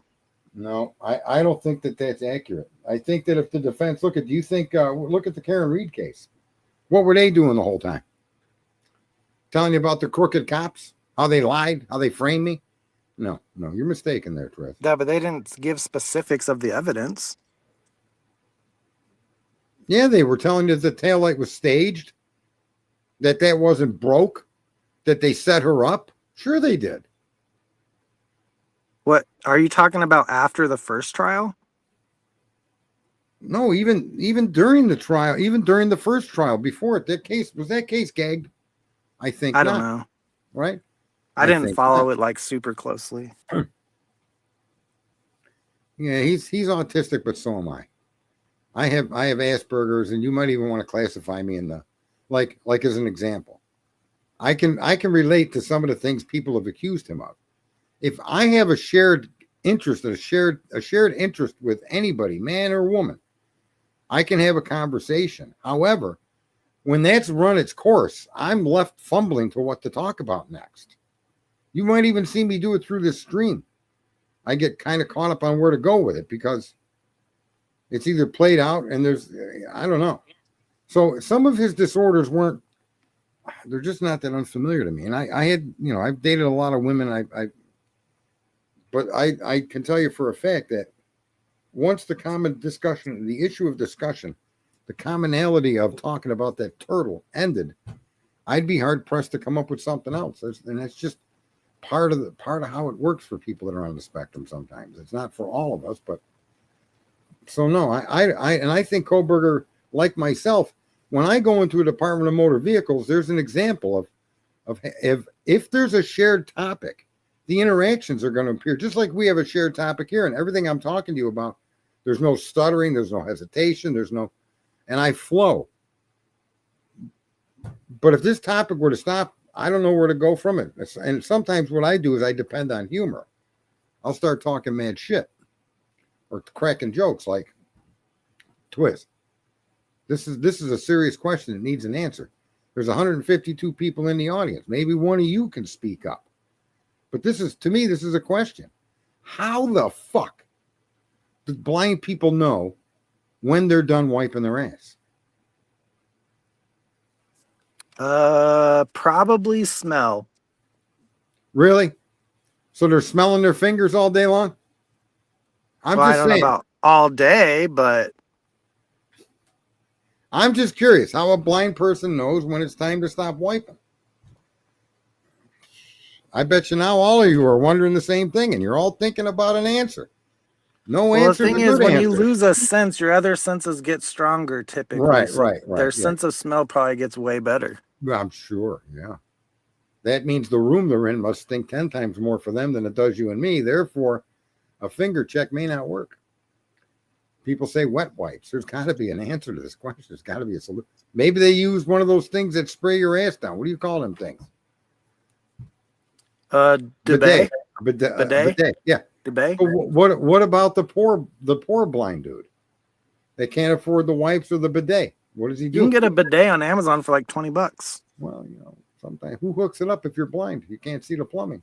No, I don't think that that's accurate. I think that if the defense look at the Karen Reed case, what were they doing the whole time? Telling you about the crooked cops, how they lied, how they framed me? No, you're mistaken there, Tris. Yeah, but they didn't give specifics of the evidence. Yeah, they were telling you the taillight was staged, that wasn't broke, that they set her up. Sure they did. What are you talking about after the first trial? No, even during the trial, even during the first trial, before it, that case gagged? I think I not, don't know. right? I didn't think follow not. it like super closely. Yeah, he's autistic, but so am I. I have Asperger's, and you might even want to classify me in the like as an example. I can relate to some of the things people have accused him of. If I have a shared interest, a shared interest with anybody, man or woman, I can have a conversation. However, when that's run its course, I'm left fumbling to what to talk about next. You might even see me do it through this stream. I get kind of caught up on where to go with it because it's either played out and I don't know. So some of his disorders they're just not that unfamiliar to me. And I had, I've dated a lot of women. But I can tell you for a fact that once the issue of discussion, the commonality of talking about that turtle ended, I'd be hard pressed to come up with something else. And that's just part of how it works for people that are on the spectrum. Sometimes it's not for all of us, but so no, I think Koberger, like myself, when I go into a Department of Motor Vehicles, there's an example of if there's a shared topic, the interactions are going to appear just like we have a shared topic here, and everything I'm talking to you about, there's no stuttering, there's no hesitation, and I flow. But if this topic were to stop, I don't know where to go from it. And sometimes what I do is I depend on humor. I'll start talking mad shit or cracking jokes like, Twist, this is a serious question that needs an answer. There's 152 people in the audience. Maybe one of you can speak up. But to me, this is a question. How the fuck do blind people know when they're done wiping their ass? Probably smell. Really? So they're smelling their fingers all day long? I don't know about all day, but I'm just curious how a blind person knows when it's time to stop wiping. I bet you now all of you are wondering the same thing, and you're all thinking about an answer. No answer. The thing is, when you lose a sense, your other senses get stronger typically. Right. Their sense of smell probably gets way better. I'm sure, yeah. That means the room they're in must stink 10 times more for them than it does you and me. Therefore, a finger check may not work. People say wet wipes. There's got to be an answer to this question. There's got to be a solution. Maybe they use one of those things that spray your ass down. What do you call them things? Bidet. Bidet. Yeah. Bidet. So what about the poor blind dude? They can't afford the wipes or the bidet. What does he do? You can get a bidet on Amazon for like $20. Well, sometimes who hooks it up if you're blind? You can't see the plumbing.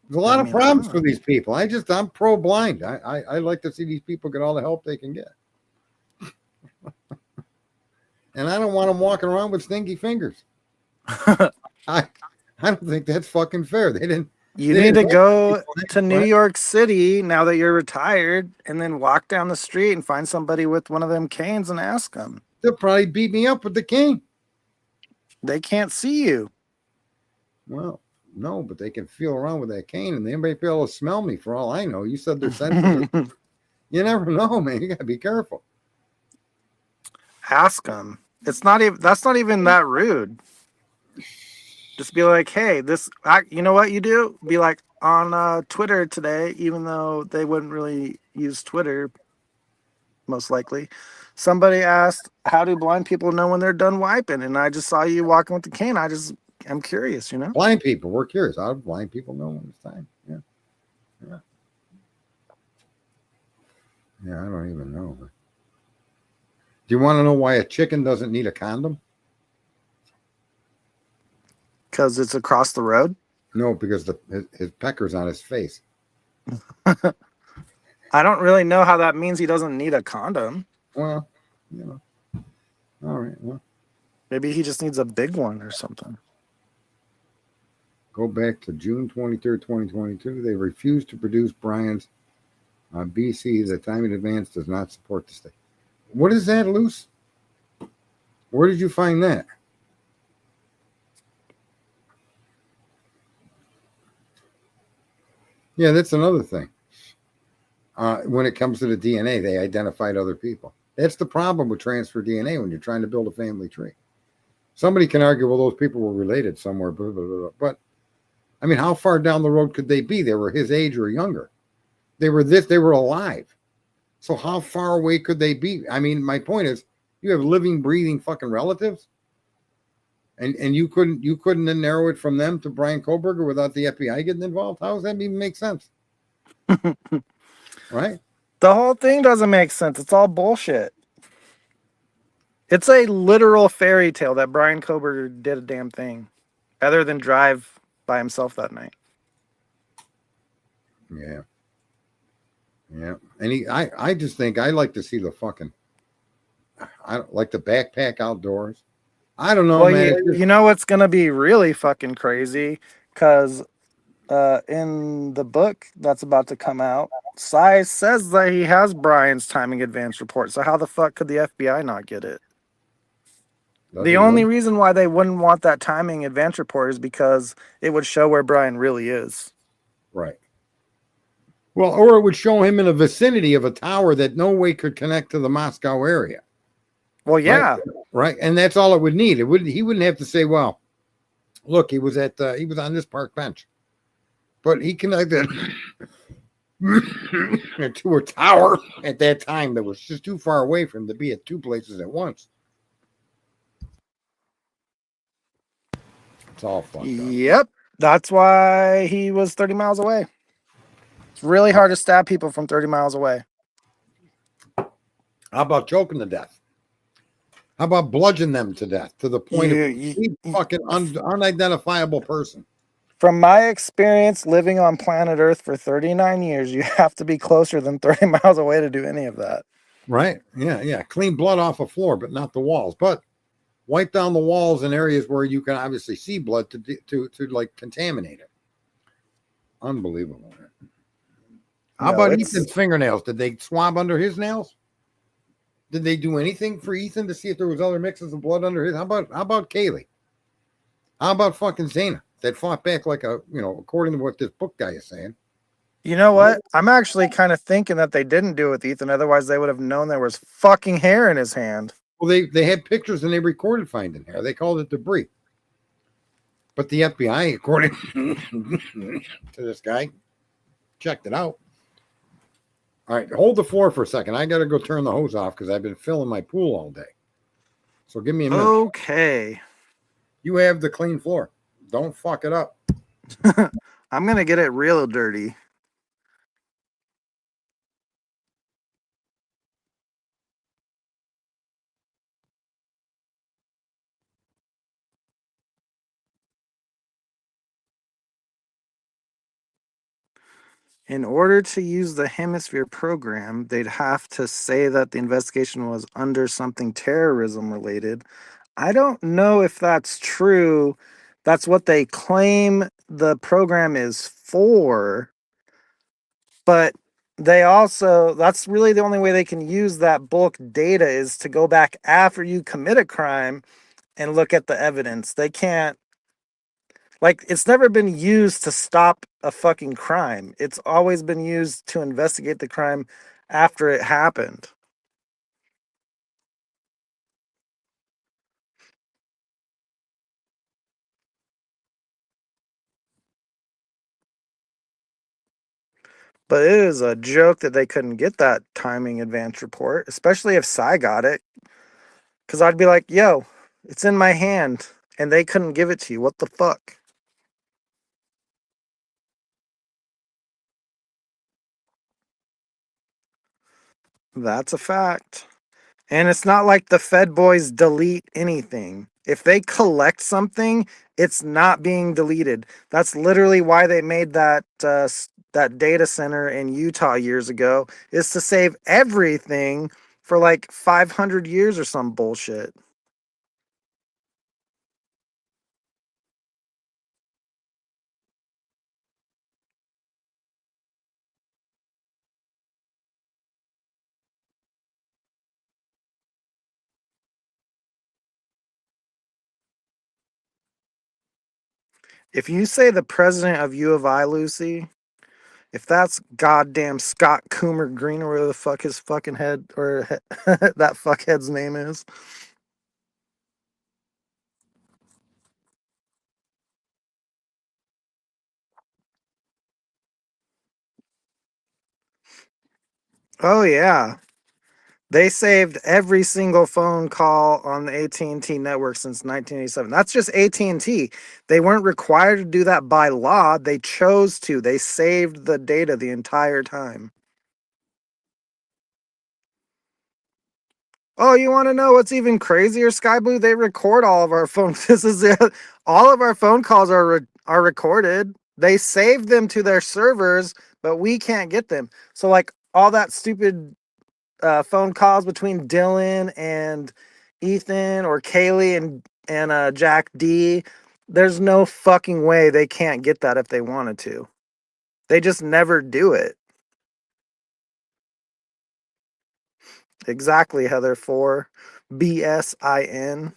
There's a lot of problems for these people. I'm pro-blind. I like to see these people get all the help they can get. And I don't want them walking around with stinky fingers. I don't think that's fucking fair. You need to go to New York City now that you're retired and then walk down the street and find somebody with one of them canes and ask them. They'll probably beat me up with the cane. They can't see you. Well, no, but they can feel around with that cane and they might be able to smell me for all I know. You said they're sensitive. You never know, man. You got to be careful. Ask them. That's not even that rude. Just be like, hey, you know what you do? Be like on Twitter today, even though they wouldn't really use Twitter. most likely. Somebody asked, "How do blind people know when they're done wiping?" And I just saw you walking with the cane. I'm curious, you know. Blind people, we're curious. How do blind people know when it's time? Yeah, yeah, yeah. I don't even know. Do you want to know why a chicken doesn't need a condom? Because it's across the road. No, because his pecker's on his face. I don't really know how that means he doesn't need a condom. Well, you know. All right. Well, Maybe he just needs a big one or something. go back to June 23rd, 2022. They refused to produce Brian's BC. The time in advance does not support the state. What is that, Luce? Where did you find that? Yeah, that's another thing. When it comes to the DNA, they identified other people. That's the problem with transfer DNA when you're trying to build a family tree. Somebody can argue, well, those people were related somewhere, blah, blah, blah. But I mean, how far down the road could they be? They were his age or younger. They were alive. So how far away could they be? I mean, my point is, you have living, breathing fucking relatives, and you couldn't then narrow it from them to Brian Koberger without the FBI getting involved. How does that even make sense? Right? The whole thing doesn't make sense. It's all bullshit. It's a literal fairy tale that Brian Koberger did a damn thing, other than drive by himself that night. Yeah. Yeah. And I just think I like to see the fucking, I don't like the backpack outdoors. I don't know, Well, man. you know what's gonna be really fucking crazy? Because in the book that's about to come out, Cy says that he has Brian's timing advance report. So how the fuck could the FBI not get it? Does The he only really? reason why they wouldn't want that timing advance report is because it would show where Brian really is. Right. Well, or it would show him in a vicinity of a tower that no way could connect to the Moscow area. Well, Right. yeah. Right. And that's all it would need. He wouldn't have to say, well, look, he was on this park bench. But he connected to a tower at that time that was just too far away for him to be at two places at once. It's all fucked up. Yep. That's why he was 30 miles away. It's really hard to stab people from 30 miles away. How about choking to death? How about bludgeon them to death to the point of You fucking unidentifiable person? From my experience living on planet Earth for 39 years, you have to be closer than 30 miles away to do any of that. Right? Yeah, yeah. Clean blood off the floor, but not the walls. But wipe down the walls in areas where you can obviously see blood to like contaminate it. Unbelievable. How No, about it's Ethan's fingernails? Did they swab under his nails? Did they do anything for Ethan to see if there was other mixes of blood under his? How about Kaylee? How about fucking Zana that fought back like according to what this book guy is saying? you know what? I'm actually kind of thinking that they didn't do it with Ethan. Otherwise, they would have known there was fucking hair in his hand. Well, they had pictures and they recorded finding hair. They called it debris. But the FBI, according to this guy, checked it out. All right, hold the floor for a second. I got to go turn the hose off because I've been filling my pool all day. So give me a minute. Okay. You have the clean floor. Don't fuck it up. I'm going to get it real dirty. In order to use the Hemisphere program, they'd have to say that the investigation was under something terrorism related. I don't know if that's true. That's what they claim the program is for, but that's really the only way they can use that bulk data is to go back after you commit a crime and look at the evidence. They can't, like, it's never been used to stop a fucking crime. It's always been used to investigate the crime after it happened. But it is a joke that they couldn't get that timing advance report, especially if Cy got it. Because I'd be like, yo, it's in my hand, and they couldn't give it to you. What the fuck? That's a fact. And it's not like the Fed boys delete anything. If they collect something, it's not being deleted. That's literally why they made that data center in Utah years ago, is to save everything for like 500 years or some bullshit. If you say the president of U of I, Lucy, if that's goddamn Scott Coomer Green or whatever the fuck his fucking head or that fuckhead's name is. Oh yeah. They saved every single phone call on the AT&T network since 1987. That's just AT&T. They weren't required to do that by law. They chose to. They saved the data the entire time. Oh, you want to know what's even crazier, Sky Blue? They record all of our phone. This is it. All of our phone calls are recorded. They save them to their servers, but we can't get them. So like all that stupid phone calls between Dylan and Ethan or Kaylee and Jack D. There's no fucking way they can't get that if they wanted to. They just never do it. Exactly, Heather 4. BSIN.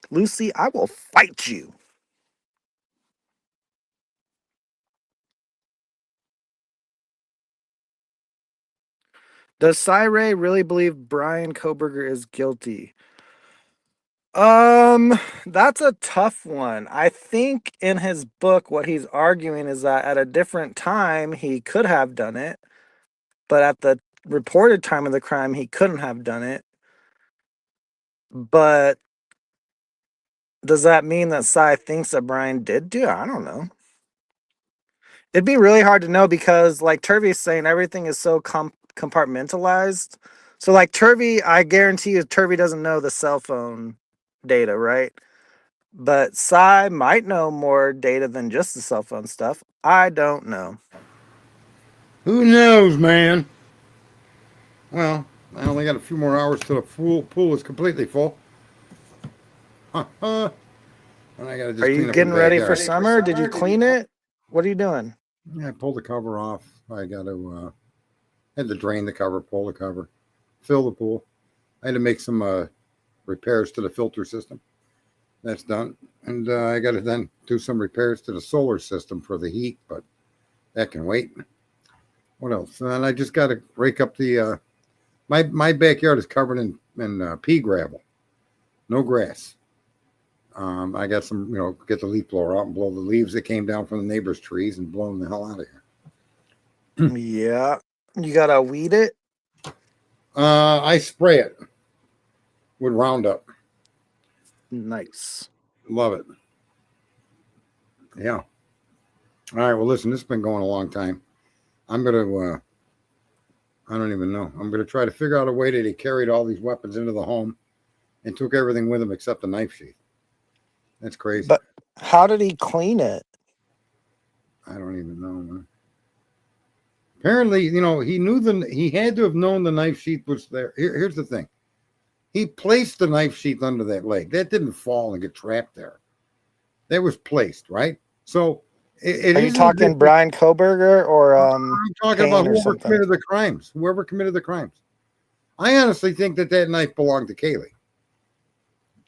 Lucy, I will fight you. Does Cyray really believe Brian Koberger is guilty? That's a tough one. I think in his book, what he's arguing is that at a different time, he could have done it, but at the reported time of the crime, he couldn't have done it. But does that mean that Cy thinks that Brian did do it? I don't know. It'd be really hard to know because, like Turvey's saying, everything is so compartmentalized. So, like Turvey, I guarantee you, Turvey doesn't know the cell phone data, right? But Cy might know more data than just the cell phone stuff. I don't know. Who knows, man? Well, I only got a few more hours till the pool is completely full. And I gotta just Are you clean up getting the ready for backyard. summer? Did you clean it? What are you doing? Yeah, I pulled the cover off. I got to had to drain the cover, pull the cover, fill the pool. I had to make some repairs to the filter system. That's done, and I got to then do some repairs to the solar system for the heat, but that can wait. What else? And I just got to rake up the my backyard is covered in pea gravel, no grass. I got some, get the leaf blower out and blow the leaves that came down from the neighbor's trees and blow them the hell out of here. Yeah. You gotta weed it? I spray it with Roundup. Nice. Love it. Yeah. All right. Well, listen, this has been going a long time. I'm going to, I don't even know. I'm going to try to figure out a way that he carried all these weapons into the home and took everything with him except the knife sheath. That's crazy. But how did he clean it? I don't even know, man. Apparently, he had to have known the knife sheath was there. Here's the thing. He placed the knife sheath under that leg. That didn't fall and get trapped there. That was placed, right? So Are you talking Brian Koberger or I'm talking Payne about or whoever something? committed the crimes. Whoever committed the crimes. I honestly think that knife belonged to Kaylee.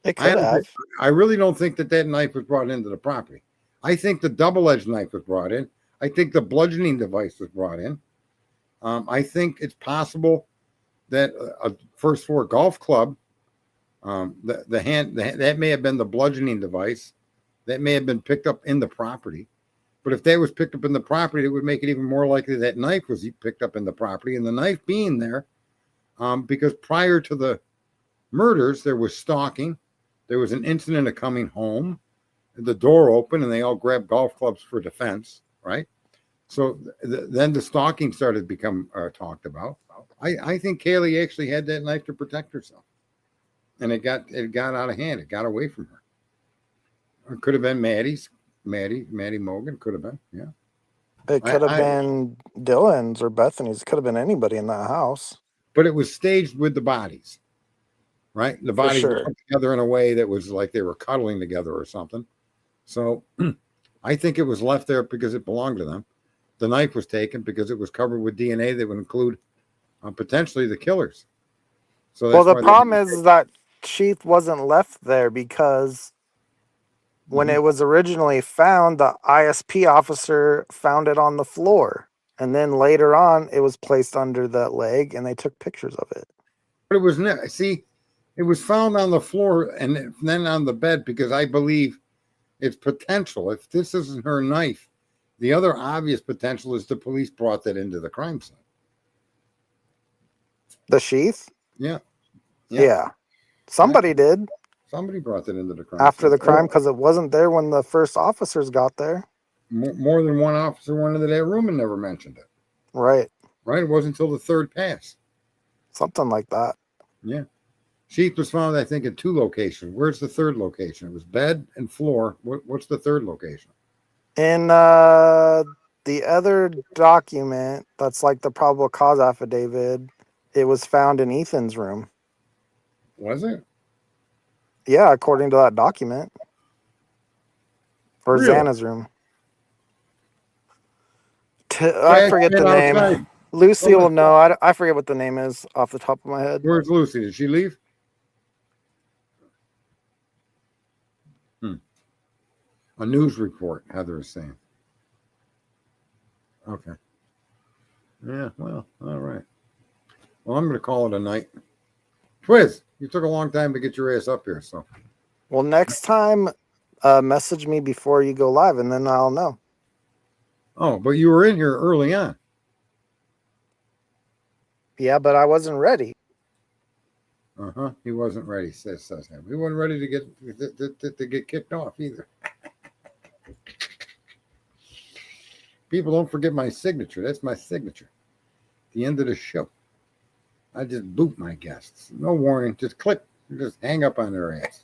It could have. I really don't think that knife was brought into the property. I think the double-edged knife was brought in. I think the bludgeoning device was brought in. I think it's possible that a First Floor Golf Club, that may have been the bludgeoning device that may have been picked up in the property. But if that was picked up in the property, it would make it even more likely that knife was picked up in the property. And the knife being there, because prior to the murders, there was stalking. There was an incident of coming home, the door open, and they all grabbed golf clubs for defense, right? So then the stalking started to become talked about. I think Kaylee actually had that knife to protect herself, and it got out of hand. It got away from her. It could have been Maddie Mogan. Could have been, yeah. It could have been Dylan's or Bethany's. It could have been anybody in that house. But it was staged with the bodies, right? The bodies were put together in a way that was like they were cuddling together or something. So I think it was left there because it belonged to them. The knife was taken because it was covered with DNA that would include potentially the killers. So well, the problem is that sheath wasn't left there because when it was originally found, the ISP officer found it on the floor. And then later on, it was placed under that leg and they took pictures of it. But it was it was found on the floor and then on the bed because I believe it's potential. If this isn't her knife, the other obvious potential is the police brought that into the crime scene. The sheath? Yeah. Somebody did. Somebody brought that into the crime after scene. the crime because it wasn't there when the first officers got there. More than one officer went into that room and never mentioned it. Right. It wasn't until the third pass. Something like that. Yeah. Sheath was found, I think, in 2 locations. Where's the third location? It was bed and floor. What's the third location? In the other document, that's like the probable cause affidavit, it was found in Ethan's room. Was it? Yeah, according to that document. Or Really? Xana's room. I forget the name. Outside. Lucy will know. I forget what the name is off the top of my head. Where's Lucy? Did she leave? A news report, Heather is saying. Okay. Yeah, well, all right. Well, I'm going to call it a night. Twiz, you took a long time to get your ass up here, so. Well, next time, message me before you go live, and then I'll know. Oh, but you were in here early on. Yeah, but I wasn't ready. He wasn't ready. Says him. He wasn't ready to get kicked off either. People don't forget my signature. That's my signature. At the end of the show, I just boot my guests. No warning. Just click. Just hang up on their ass.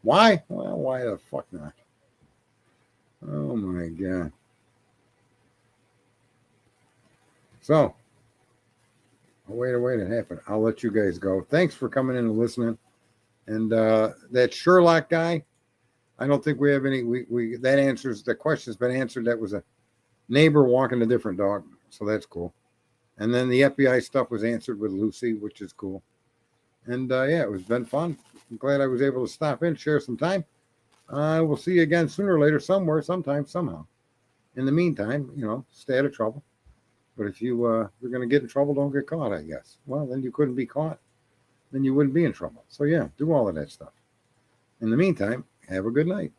Why? Well, why the fuck not? Oh my God. So, I'll wait it happened. I'll let you guys go. Thanks for coming in and listening. And that Sherlock guy, I don't think we have any. That answers the question's been answered. That was a neighbor walking a different dog, so that's cool. And then the FBI stuff was answered with Lucy, which is cool. And yeah, it was been fun. I'm glad I was able to stop in, share some time. We'll see you again sooner or later, somewhere, sometime, somehow. In the meantime, stay out of trouble. But if you're going to get in trouble, don't get caught, I guess. Well, then you couldn't be caught. Then you wouldn't be in trouble. So yeah, do all of that stuff. In the meantime, have a good night.